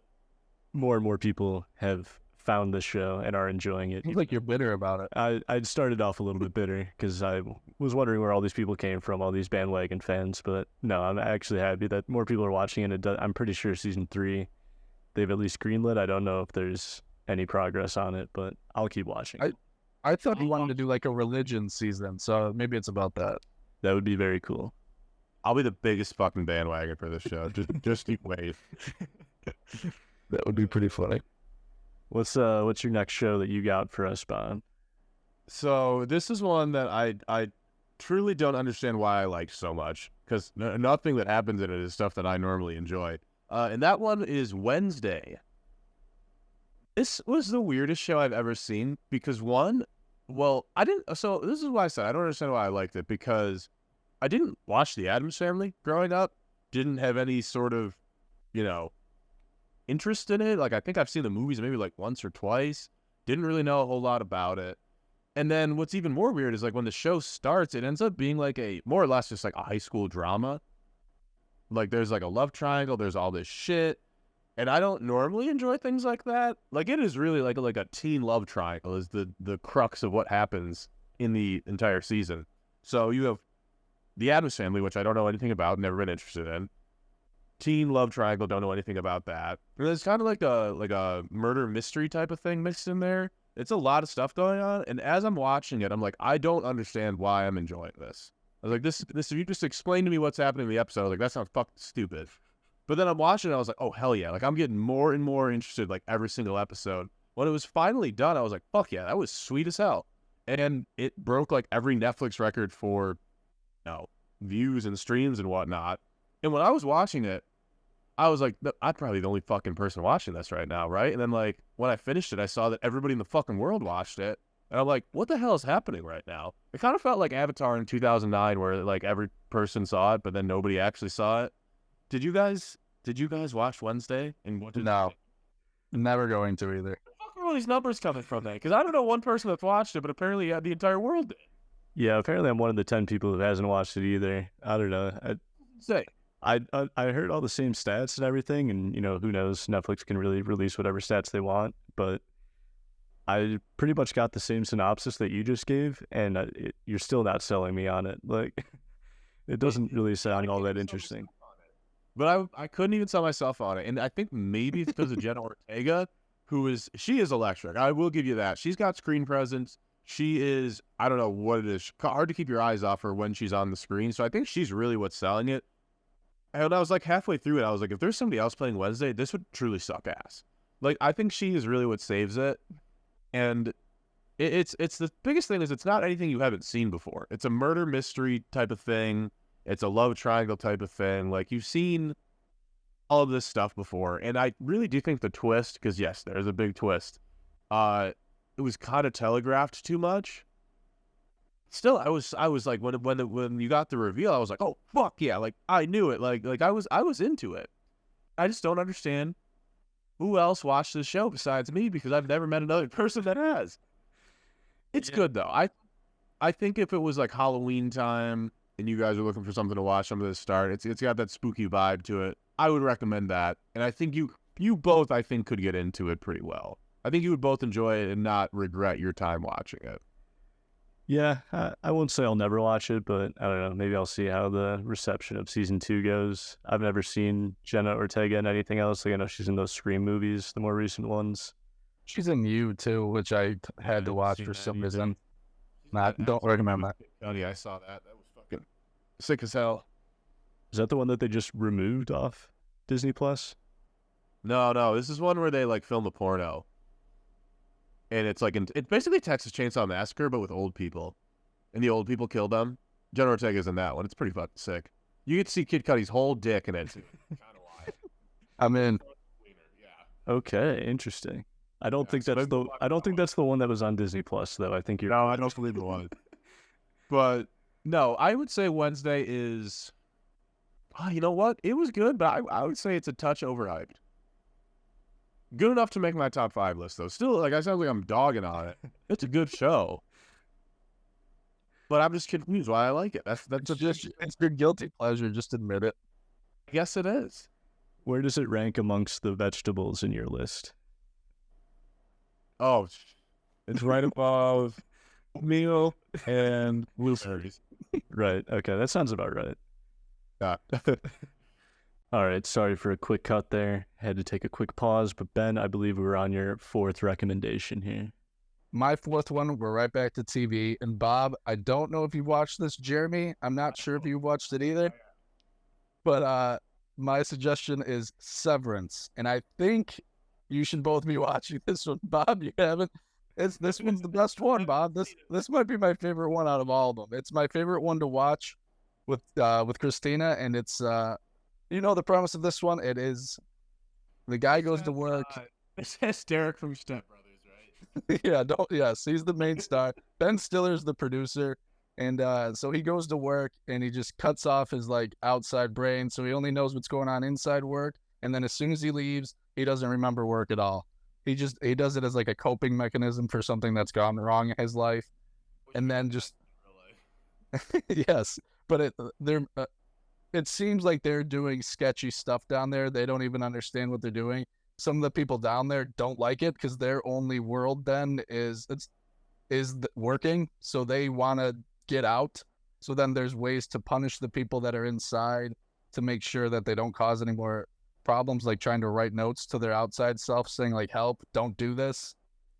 more and more people have found this show and are enjoying it. Seems like you're bitter about it. I started off a little bit bitter because I was wondering where all these people came from, all these bandwagon fans, but no, I'm actually happy that more people are watching it. I'm pretty sure season 3, they've at least greenlit. I don't know if there's any progress on it, but I'll keep watching. I thought he wanted to do like a religion season, so maybe it's about that. That would be very cool. I'll be the biggest fucking bandwagon for this show. Just keep waiting. That would be pretty funny. What's your next show that you got for us, Bob? So this is one that I truly don't understand why I like so much, because nothing that happens in it is stuff that I normally enjoy. And that one is Wednesday. This was the weirdest show I've ever seen because so this is why I said I don't understand why I liked it, because I didn't watch The Addams Family growing up, didn't have any sort of, interest in it. Like, I think I've seen the movies maybe like once or twice, didn't really know a whole lot about it. And then what's even more weird is like when the show starts, it ends up being like a more or less just like a high school drama. Like there's like a love triangle, there's all this shit. And I don't normally enjoy things like that. Like it is really like a teen love triangle is the crux of what happens in the entire season. So you have The Addams Family, which I don't know anything about, never been interested in. Teen love triangle, don't know anything about that. And there's kind of like a murder mystery type of thing mixed in there. It's a lot of stuff going on, and as I'm watching it, I'm like, I don't understand why I'm enjoying this. I was like, this if you just explain to me what's happening in the episode, I was like, that sounds fucking stupid. But then I'm watching it, I was like, oh, hell yeah. Like, I'm getting more and more interested, like, every single episode. When it was finally done, I was like, fuck yeah, that was sweet as hell. And it broke, like, every Netflix record for, views and streams and whatnot. And when I was watching it, I was like, I'm probably the only fucking person watching this right now, right? And then, like, when I finished it, I saw that everybody in the fucking world watched it. And I'm like, what the hell is happening right now? It kind of felt like Avatar in 2009 where, like, every person saw it, but then nobody actually saw it. Did you guys watch Wednesday? And what did No, never going to either. Where the fuck are all these numbers coming from then? Because I don't know one person that's watched it, but apparently the entire world did. Yeah, apparently I'm one of the 10 people who hasn't watched it either. I don't know. I heard all the same stats and everything, and who knows? Netflix can really release whatever stats they want, but I pretty much got the same synopsis that you just gave, and you're still not selling me on it. Like, it doesn't really sound all that interesting. But I couldn't even sell myself on it, and I think maybe it's because of Jenna Ortega, she is electric. I will give you that. She's got screen presence. She is, I don't know what it is, hard to keep your eyes off her when she's on the screen. So I think she's really what's selling it. And I was like halfway through it, I was like, if there's somebody else playing Wednesday, this would truly suck ass. Like, I think she is really what saves it. And it's the biggest thing is it's not anything you haven't seen before. It's a murder mystery type of thing. It's a love triangle type of thing. Like, you've seen all of this stuff before. And I really do think the twist, because yes, there's a big twist. It was kind of telegraphed too much. Still, I was like, when you got the reveal, I was like, oh fuck yeah, like I knew it, like I was into it. I just don't understand who else watched this show besides me, because I've never met another person that has. It's good though. I think if it was like Halloween time and you guys are looking for something to watch from the start, it's got that spooky vibe to it. I would recommend that, and I think you both, I think, could get into it pretty well. I think you would both enjoy it and not regret your time watching it. Yeah, I won't say I'll never watch it, but I don't know. Maybe I'll see how the reception of season 2 goes. I've never seen Jenna Ortega in anything else. Like, I know she's in those Scream movies, the more recent ones. She's in You too, which I had to watch for some reason. Don't recommend that. Yeah, I saw that. That was fucking sick as hell. Is that the one that they just removed off Disney Plus? No, this is one where they like film a porno. And it's like, it's basically Texas Chainsaw Massacre, but with old people. And the old people kill them. Jenna Ortega's in that one. It's pretty fucking sick. You get to see Kid Cudi's whole dick in it, too. Kind of wild. I'm in. Yeah. Okay, interesting. I don't think that's the one that was on Disney Plus, though. I think you're. No, I don't believe it was. But no, I would say Wednesday is. You know what? It was good, but I would say it's a touch overhyped. Good enough to make my top 5 list, though. Still, like, I sound like I'm dogging on it. It's a good show. But I'm just confused why I like it. It's your guilty pleasure. Just admit it. I guess it is. Where does it rank amongst the vegetables in your list? Oh, it's right above meal and blueberries. Right. Okay, that sounds about right. Yeah. All right, sorry for a quick cut there. Had to take a quick pause, but Ben, I believe we're on your 4th recommendation here. My 4th one, we're right back to TV. And Bob, I don't know if you watched this. Jeremy, I'm not sure if you watched it either. But my suggestion is Severance. And I think you should both be watching this one. Bob, you haven't? This one's the best one, Bob. This might be my favorite one out of all of them. It's my favorite one to watch with Christina, and it's you know the premise of this one. It is the guy goes to work. It's Derek from Step Brothers, right? Yes, he's the main star. Ben Stiller's the producer, and so he goes to work and he just cuts off his like outside brain, so he only knows what's going on inside work. And then as soon as he leaves, he doesn't remember work at all. He does it as like a coping mechanism for something that's gone wrong in his life, and then just yes. But it seems like they're doing sketchy stuff down there. They don't even understand what they're doing. Some of the people down there don't like it because their only world then is working. So they want to get out. So then there's ways to punish the people that are inside to make sure that they don't cause any more problems, like trying to write notes to their outside self saying like, help, don't do this,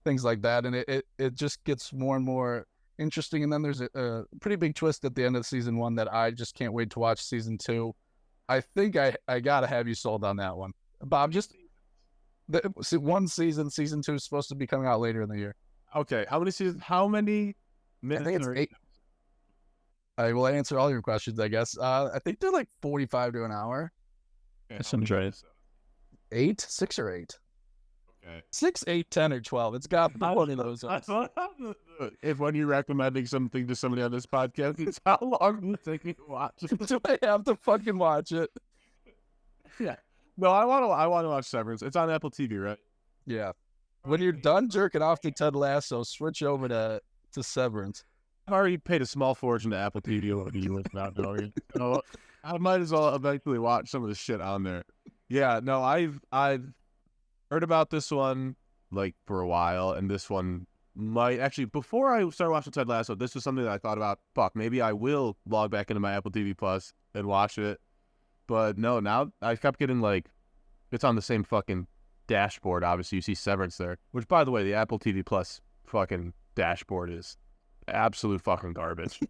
things like that. And it just gets more and more interesting. And then there's a pretty big twist at the end of season 1 that I just can't wait to watch season 2. I think I gotta have you sold on that one, Bob. Just one season 2 is supposed to be coming out later in the year. Okay, how many seasons? How many minutes? I think it's 8. I will answer all your questions, I guess. I think they're like 45 to an hour. Okay, That sounds right. 8, 6 or 8. Okay. 6, 8, 10, or 12. It's got one of those. If when you're recommending something to somebody on this podcast, it's how long will it take me to watch it? Do I have to fucking watch it? Yeah. No, I want to watch Severance. It's on Apple TV, right? Yeah. When you're done jerking off to Ted Lasso, switch over to Severance. I've already paid a small fortune to Apple TV over the years now, knowing. So I might as well eventually watch some of the shit on there. Yeah, no, I've heard about this one like for a while, and this one might actually, before I started watching Ted Lasso, this was something that I thought about. Fuck, maybe I will log back into my Apple TV Plus and watch it. But no, now I kept getting like, it's on the same fucking dashboard. Obviously, you see Severance there, which, by the way, the Apple TV Plus fucking dashboard is absolute fucking garbage.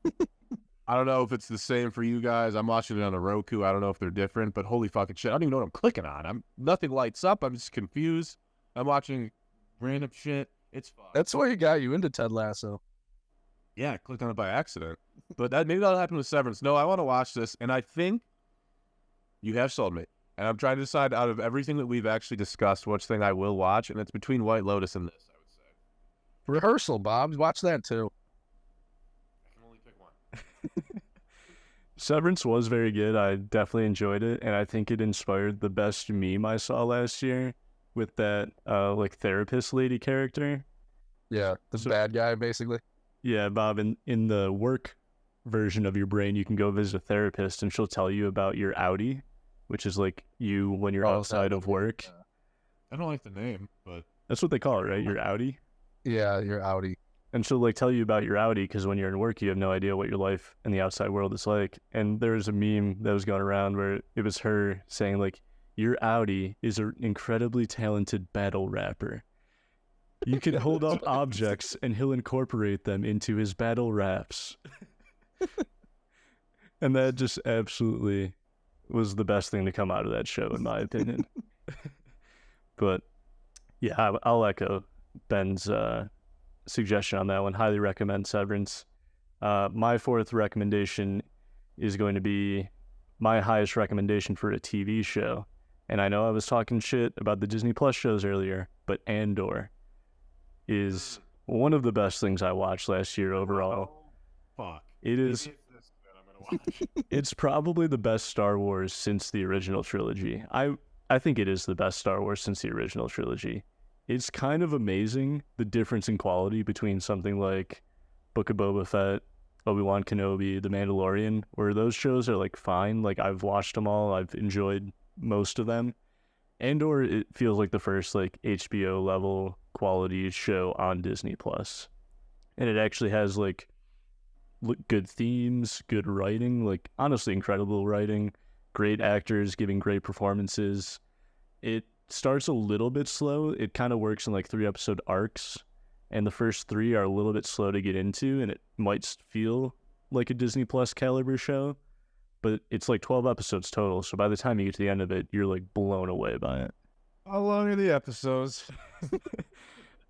I don't know if it's the same for you guys. I'm watching it on a Roku. I don't know if they're different, but holy fucking shit, I don't even know what I'm clicking on. Nothing lights up. I'm just confused. I'm watching random shit. It's fun. That's why you got you into Ted Lasso. Yeah, I clicked on it by accident. But maybe that'll happen with Severance. No, I want to watch this, and I think you have sold me. And I'm trying to decide out of everything that we've actually discussed, which thing I will watch, and it's between White Lotus and this, I would say. Rehearsal, Bob. Watch that too. I can only pick one. Severance was very good. I definitely enjoyed it, and I think it inspired the best meme I saw last year with that like therapist lady character. Yeah, the bad guy, basically. Yeah, Bob, in the work version of your brain, you can go visit a therapist, and she'll tell you about your outie, which is like you when you're outside of work. I don't like the name, but that's what they call it, right? Your outie. Yeah, your outie. And she'll like tell you about your Audi because when you're in work, you have no idea what your life in the outside world is like. And there was a meme that was going around where it was her saying like, "Your Audi is an incredibly talented battle rapper. You can hold up objects and he'll incorporate them into his battle raps." And that just absolutely was the best thing to come out of that show, in my opinion. But yeah, I'll echo Ben's suggestion on that one. Highly recommend Severance. My fourth recommendation is going to be my highest recommendation for a TV show. And I know I was talking shit about the Disney Plus shows earlier, but Andor is one of the best things I watched last year overall. Fuck. It is. It's probably the best Star Wars since the original trilogy. I think it is the best Star Wars since the original trilogy. It's kind of amazing the difference in quality between something like Book of Boba Fett, Obi-Wan Kenobi, The Mandalorian, where those shows are like fine. Like I've watched them all. I've enjoyed most of them. Andor, it feels like the first like HBO level quality show on Disney Plus. And it actually has like good themes, good writing, like honestly incredible writing, great actors giving great performances. It starts a little bit slow. It kind of works in like 3-episode arcs, and the first 3 are a little bit slow to get into, and it might feel like a Disney Plus caliber show, but it's like 12 episodes total, so by the time you get to the end of it, you're like blown away by it. How long are the episodes?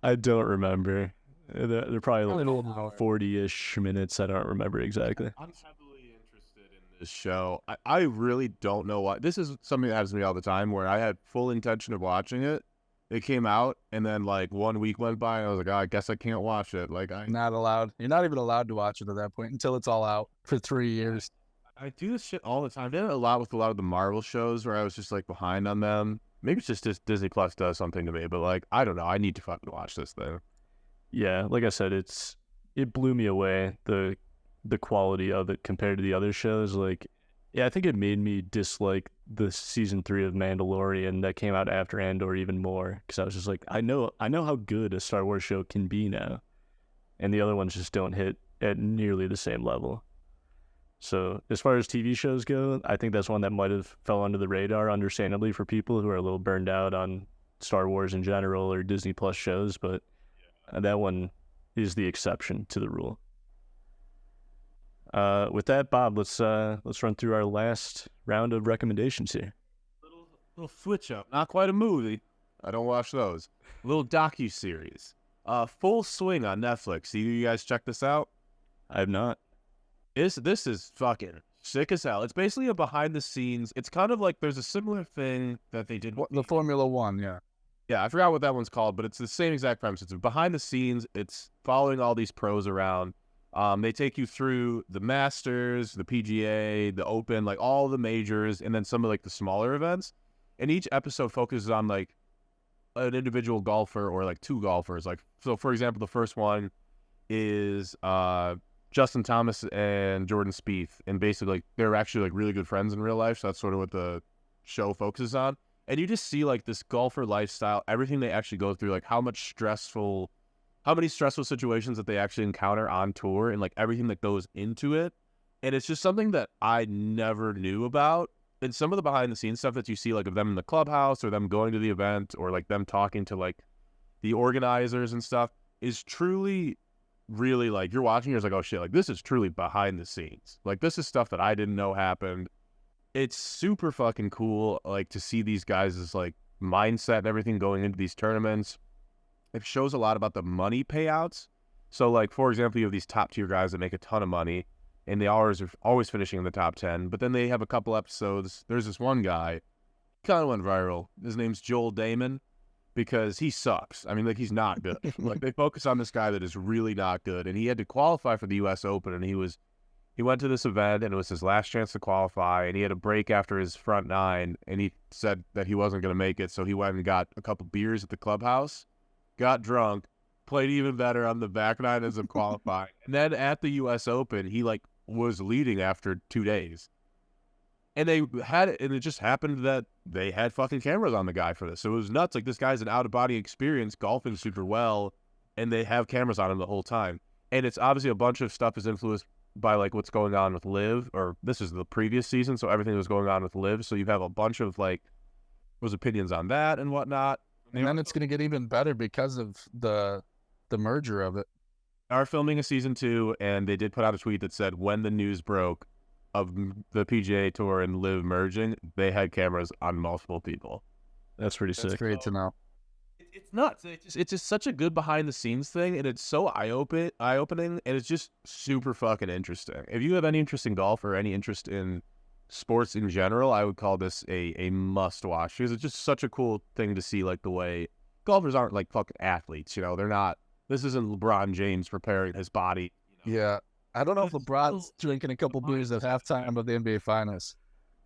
I don't remember. They're probably Probably like 40-ish minutes. I don't remember exactly. I'm heavily interested in this show. I really don't know why. This is something that happens to me all the time where I had full intention of watching it. It came out, and then like 1 week went by, and I was like, oh, I guess I can't watch it. Like Not allowed. You're not even allowed to watch it at that point until it's all out for 3 years. I do this shit all the time. I did it a lot with a lot of the Marvel shows where I was just like behind on them. Maybe it's just Disney Plus does something to me, but like I don't know. I need to fucking watch this thing. Yeah, like I said, it blew me away, the quality of it compared to the other shows. Like, yeah, I think it made me dislike the season 3 of Mandalorian that came out after Andor even more, because I was just like, I know how good a Star Wars show can be now, and the other ones just don't hit at nearly the same level. So as far as TV shows go, I think that's one that might have fell under the radar, understandably, for people who are a little burned out on Star Wars in general or Disney Plus shows, but that one is the exception to the rule. With that, Bob, let's run through our last round of recommendations here. Little switch up. Not quite a movie. I don't watch those. A little docu-series. Full Swing on Netflix. Either you guys check this out? I have not. This is fucking sick as hell. It's basically a behind the scenes. It's kind of like there's a similar thing that they did. The Formula One, yeah. Yeah, I forgot what that one's called, but it's the same exact premise. It's behind the scenes. It's following all these pros around. They take you through the Masters, the PGA, the Open, like all the majors, and then some of like the smaller events. And each episode focuses on like an individual golfer or like 2 golfers. Like, so for example, the first one is Justin Thomas and Jordan Spieth, and basically like they're actually like really good friends in real life. So that's sort of what the show focuses on. And you just see like this golfer lifestyle, everything they actually go through, like how many stressful situations that they actually encounter on tour, and like everything that goes into it. And it's just something that I never knew about. And some of the behind the scenes stuff that you see, like of them in the clubhouse or them going to the event or like them talking to like the organizers and stuff, is truly really like you're watching, you're like, oh shit, like this is truly behind the scenes. Like this is stuff that I didn't know happened. It's super fucking cool, like to see these guys' like mindset and everything going into these tournaments. It shows a lot about the money payouts. So like, for example, you have these top tier guys that make a ton of money and they are always finishing in the top 10, but then they have a couple episodes. There's this one guy, kind of went viral. His name's Joel Damon, because he sucks. I mean, like he's not good. Like they focus on this guy that is really not good, and he had to qualify for the US Open, and he went to this event, and it was his last chance to qualify, and he had a break after his front 9, and he said that he wasn't going to make it, so he went and got a couple beers at the clubhouse, got drunk, played even better on the back 9 as of qualifying, and then at the US Open, he like was leading after 2 days. And it just happened that they had fucking cameras on the guy for this. So it was nuts. Like this guy's an out-of-body experience, golfing super well, and they have cameras on them the whole time. And it's obviously a bunch of stuff is influenced by like what's going on with Liv, or this is the previous season, so everything was going on with Liv. So you have a bunch of like those opinions on that and whatnot. And then it's going to get even better because of the merger of it. Are filming a season 2, and they did put out a tweet that said when the news broke of the PGA Tour and Liv merging, they had cameras on multiple people. That's pretty sick. That's great to know. It's nuts. It's just such a good behind the scenes thing, and it's so eye opening, and it's just super fucking interesting. If you have any interest in golf or any interest in sports in general, I would call this a must watch, because it's just such a cool thing to see, like the way golfers aren't like fucking athletes, you know. They're not. This isn't LeBron James preparing his body. You know? Yeah. I don't know if LeBron's drinking a couple beers at halftime of the NBA Finals.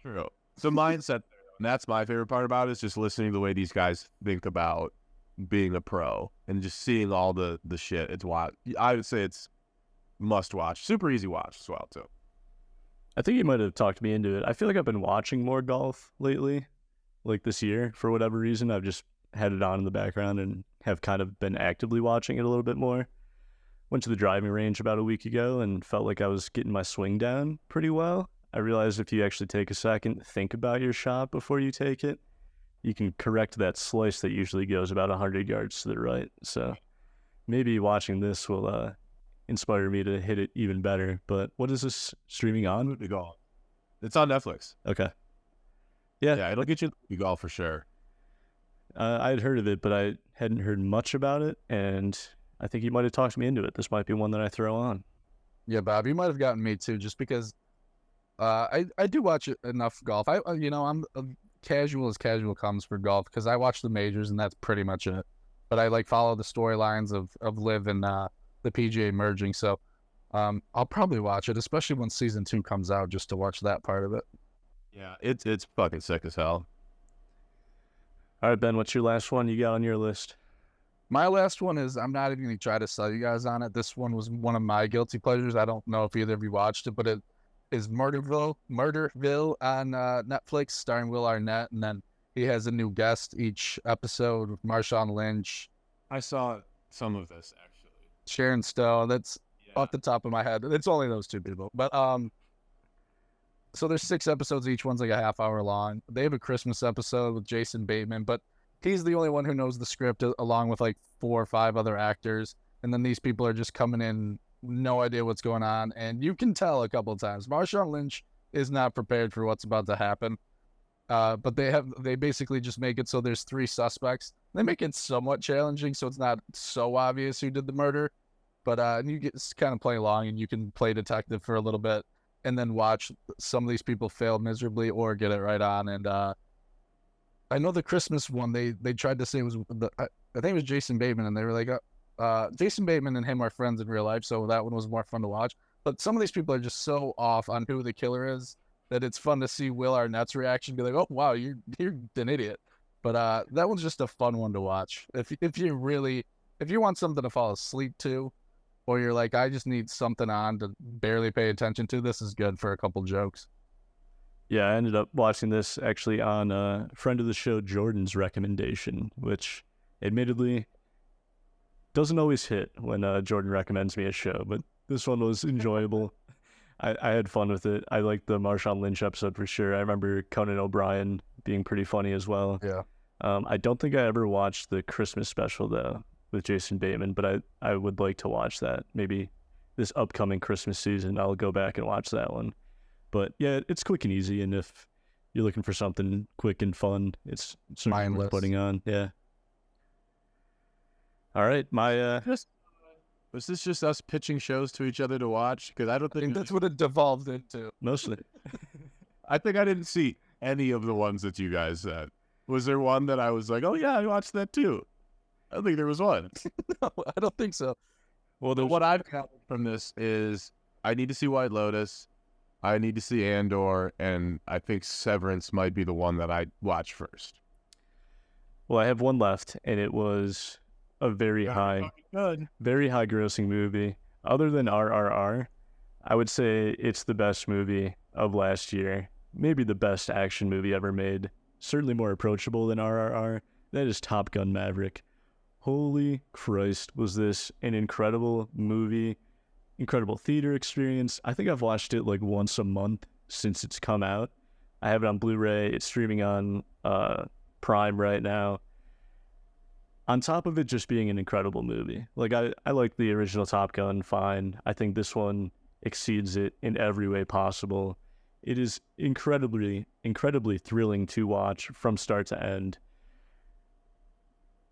True. So mindset, and that's my favorite part about it, is just listening to the way these guys think about being a pro and just seeing all the shit. It's wild. I would say it's must watch. Super easy watch as well too. I think you might have talked me into it. I feel like I've been watching more golf lately, like this year, for whatever reason. I've just had it on in the background and have kind of been actively watching it a little bit more. Went to the driving range about a week ago and felt like I was getting my swing down pretty well. I realized if you actually take a second, think about your shot before you take it, you can correct that slice that usually goes about 100 yards to the right. So maybe watching this will inspire me to hit it even better. But what is this streaming on? Golf. It's on Netflix. Okay. Yeah, it'll get you the golf for sure. I had heard of it, but I hadn't heard much about it, and I think you might have talked me into it. This might be one that I throw on. Yeah, Bob, you might have gotten me too, just because I do watch enough golf. I'm casual as casual comes for golf, because I watch the majors and that's pretty much it. But I like follow the storylines of Liv and the PGA merging, so I'll probably watch it, especially when season 2 comes out, just to watch that part of it. Yeah, it's fucking sick as hell. All right, Ben, what's your last one you got on your list? My last one is, I'm not even going to try to sell you guys on it. This one was one of my guilty pleasures. I don't know if either of you watched it, but it is Murderville on Netflix, starring Will Arnett, and then he has a new guest each episode with Marshawn Lynch. I saw some of this, actually. Sharon Stone. That's off the top of my head. It's only those two people. But so there's 6 episodes. Each one's like a half hour long. They have a Christmas episode with Jason Bateman, but he's the only one who knows the script, along with like 4 or 5 other actors. And then these people are just coming in, no idea what's going on. And you can tell a couple of times Marshawn Lynch is not prepared for what's about to happen. But they basically just make it so there's 3 suspects. They make it somewhat challenging, so it's not so obvious who did the murder. But you get kind of play along, and you can play detective for a little bit, and then watch some of these people fail miserably or get it right on. And I know the Christmas one, they tried to say it was I think it was Jason Bateman, and they were like, Jason Bateman and him are friends in real life, so that one was more fun to watch. But some of these people are just so off on who the killer is that it's fun to see Will Arnett's reaction, be like, oh wow, you're an idiot. But that one's just a fun one to watch. If you want something to fall asleep to, or you're like, I just need something on to barely pay attention to, this is good for a couple jokes. Yeah, I ended up watching this actually on a friend of the show, Jordan's recommendation, which admittedly doesn't always hit when Jordan recommends me a show, but this one was enjoyable. I had fun with it. I liked the Marshawn Lynch episode for sure. I remember Conan O'Brien being pretty funny as well. Yeah. I don't think I ever watched the Christmas special, though, with Jason Bateman, but I would like to watch that. Maybe this upcoming Christmas season, I'll go back and watch that one. But yeah, it's quick and easy, and if you're looking for something quick and fun, it's certainly worth putting on. Yeah. All right, was this just us pitching shows to each other to watch? Because I think that's what it devolved into. Mostly. I think I didn't see any of the ones that you guys said. Was there one that I was like, oh yeah, I watched that too? I don't think there was one. No, I don't think so. Well, what I've got from this is I need to see White Lotus, I need to see Andor, and I think Severance might be the one that I watch first. Well, I have one left, and it was a very high grossing movie. Other than RRR, I would say it's the best movie of last year. Maybe the best action movie ever made. Certainly more approachable than RRR. That is Top Gun Maverick. holy Christ, was this an incredible movie, incredible theater experience. I think I've watched it like once a month since it's come out. I have it on Blu-ray. It's streaming on Prime right now. On top of it just being an incredible movie. Like, I like the original Top Gun fine. I think this one exceeds it in every way possible. It is incredibly, incredibly thrilling to watch from start to end.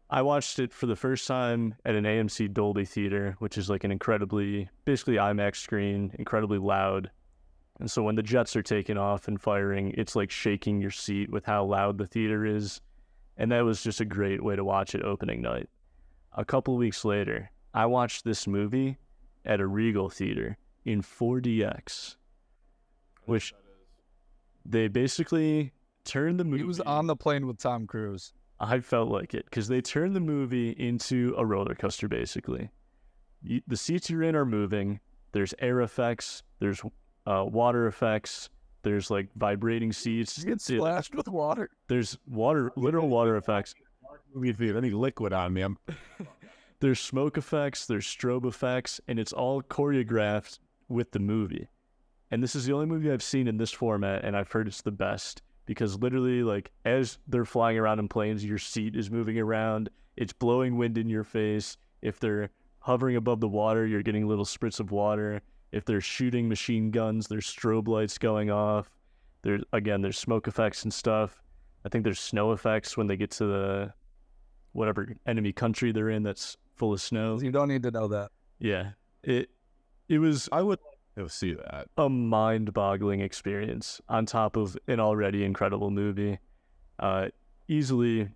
I watched it for the first time at an AMC Dolby Theater, which is like an incredibly, basically IMAX screen, incredibly loud. And so when the jets are taking off and firing, it's like shaking your seat with how loud the theater is. And that was just a great way to watch it opening night. A couple weeks later, I watched this movie at a Regal Theater in 4DX, which they basically turned the movie... He was on the plane with Tom Cruise. I felt like it, because they turned the movie into a roller coaster, basically. The seats you're in are moving. There's air effects. There's water effects. There's like vibrating seats. You get splashed with water. There's water, literal water effects. Any liquid on me. There's smoke effects. There's strobe effects. And it's all choreographed with the movie. And this is the only movie I've seen in this format, and I've heard it's the best. Because literally, like, as they're flying around in planes, your seat is moving around. It's blowing wind in your face. If they're hovering above the water, you're getting little spritz of water. If they're shooting machine guns, there's strobe lights going off. There's smoke effects and stuff. I think there's snow effects when they get to the whatever enemy country they're in that's full of snow. You don't need to know that. Yeah. It was... I would see that. A mind-boggling experience on top of an already incredible movie. Easily,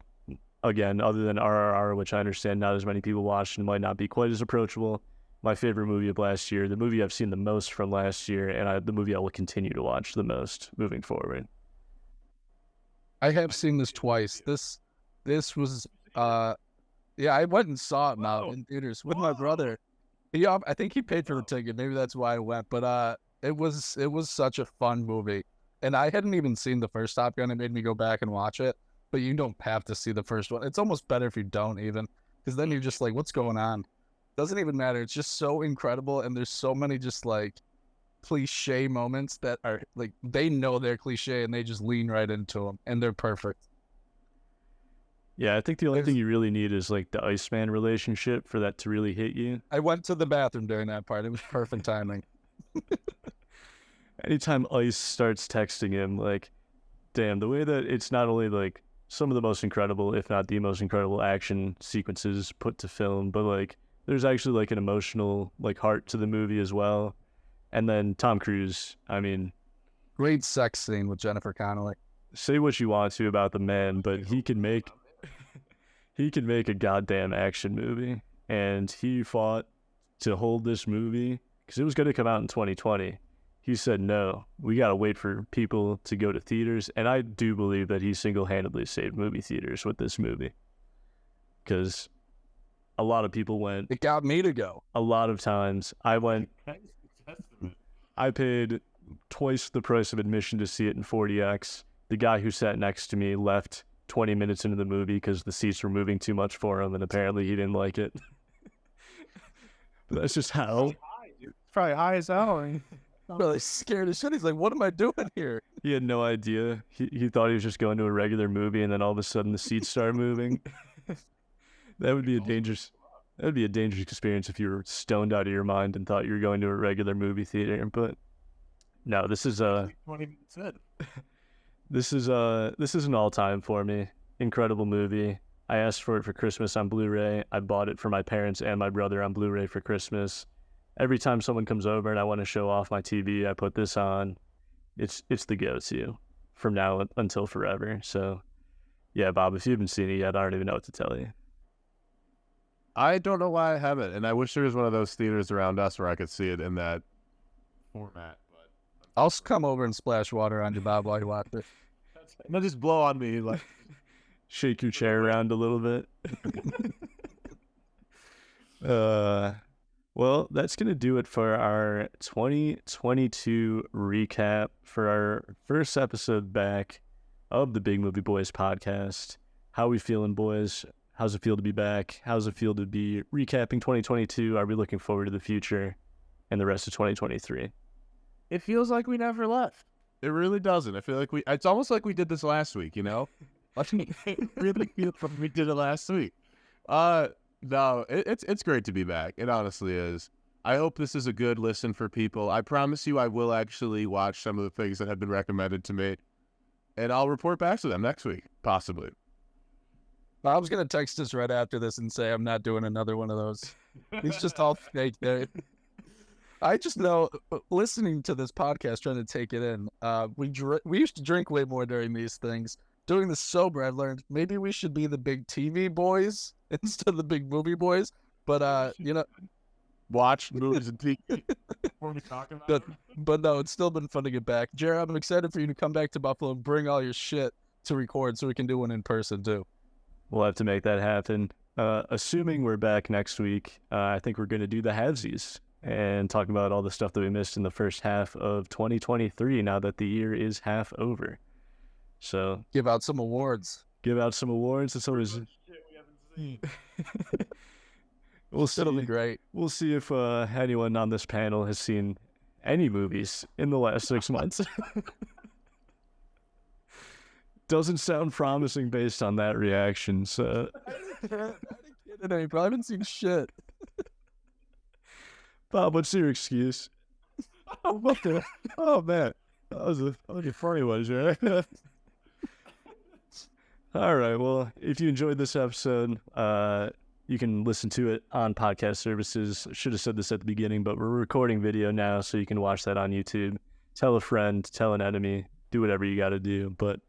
again, other than RRR, which I understand not as many people watched and might not be quite as approachable, my favorite movie of last year, the movie I've seen the most from last year, and the movie I will continue to watch the most moving forward. I have seen this twice. This was, I went and saw it now in theaters with my brother. I think he paid for the ticket. Maybe that's why I went. But it was such a fun movie, and I hadn't even seen the first Top Gun. It made me go back and watch it. But you don't have to see the first one. It's almost better if you don't even, because then you're just like, what's going on? Doesn't even matter. It's just so incredible, and there's so many just like cliche moments that are like they know they're cliche and they just lean right into them, and they're perfect. Yeah, I think the only thing you really need is like the Iceman relationship for that to really hit you. I went to the bathroom during that part. It was perfect timing. Anytime Ice starts texting him, like, damn, the way that it's not only like some of the most incredible, if not the most incredible action sequences put to film, but like there's actually like an emotional like heart to the movie as well. And then Tom Cruise, I mean, great sex scene with Jennifer Connelly. Say what you want to about the man, but he can make a goddamn action movie. And he fought to hold this movie because it was going to come out in 2020. He said, no, we got to wait for people to go to theaters. And I do believe that he single-handedly saved movie theaters with this movie. Because a lot of people went. It got me to go. A lot of times I went. I paid twice the price of admission to see it in 4DX. The guy who sat next to me left 20 minutes into the movie because the seats were moving too much for him, and apparently he didn't like it. But that's just how. It's probably high as hell. Really scared as shit. He's like, what am I doing here? He had no idea. He thought he was just going to a regular movie, and then all of a sudden the seats started moving. That would be a dangerous experience if you were stoned out of your mind and thought you were going to a regular movie theater. But no, this is 20 minutes in. This is an all-time for me. Incredible movie. I asked for it for Christmas on Blu-ray. I bought it for my parents and my brother on Blu-ray for Christmas. Every time someone comes over and I want to show off my TV, I put this on. It's the go-to from now until forever. So, yeah, Bob, if you haven't seen it yet, I don't even know what to tell you. I don't know why I haven't, and I wish there was one of those theaters around us where I could see it in that format. But I'll come over and splash water on you, Bob, while you watch it. No, just blow on me, like shake your chair around a little bit. Well, that's going to do it for our 2022 recap for our first episode back of the Big Movie Boys podcast. How we feeling, boys? How's it feel to be back? How's it feel to be recapping 2022? Are we looking forward to the future and the rest of 2023? It feels like we never left. It really doesn't. I feel like it's almost like we did this last week, you know? It really feels like we did it last week. No, it's great to be back. It honestly is. I hope this is a good listen for people. I promise you I will actually watch some of the things that have been recommended to me, and I'll report back to them next week, possibly. I was going to text us right after this and say I'm not doing another one of those. It's just all fake there. I just know, listening to this podcast, trying to take it in, we used to drink way more during these things. Doing this sober, I've learned maybe we should be the big TV boys instead of the big movie boys. But, Watch movies and TV. What are we talking about? But no, it's still been fun to get back. Jared, I'm excited for you to come back to Buffalo and bring all your shit to record so we can do one in person too. We'll have to make that happen. Assuming we're back next week, I think we're going to do the halvesies and talk about all the stuff that we missed in the first half of 2023 now that the year is half over. So give out some awards. It's always... We'll see. It'll be great. We'll see if anyone on this panel has seen any movies in the last 6 months. Doesn't sound promising based on that reaction. So I didn't get any, but I haven't seen shit. Bob, what's your excuse? Oh man, that was a funny one, right? All right. Well, if you enjoyed this episode, you can listen to it on podcast services. I should have said this at the beginning, but we're recording video now, so you can watch that on YouTube. Tell a friend, tell an enemy, do whatever you got to do. But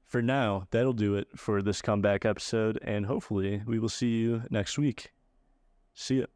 for now, that'll do it for this comeback episode, and hopefully we will see you next week. See ya.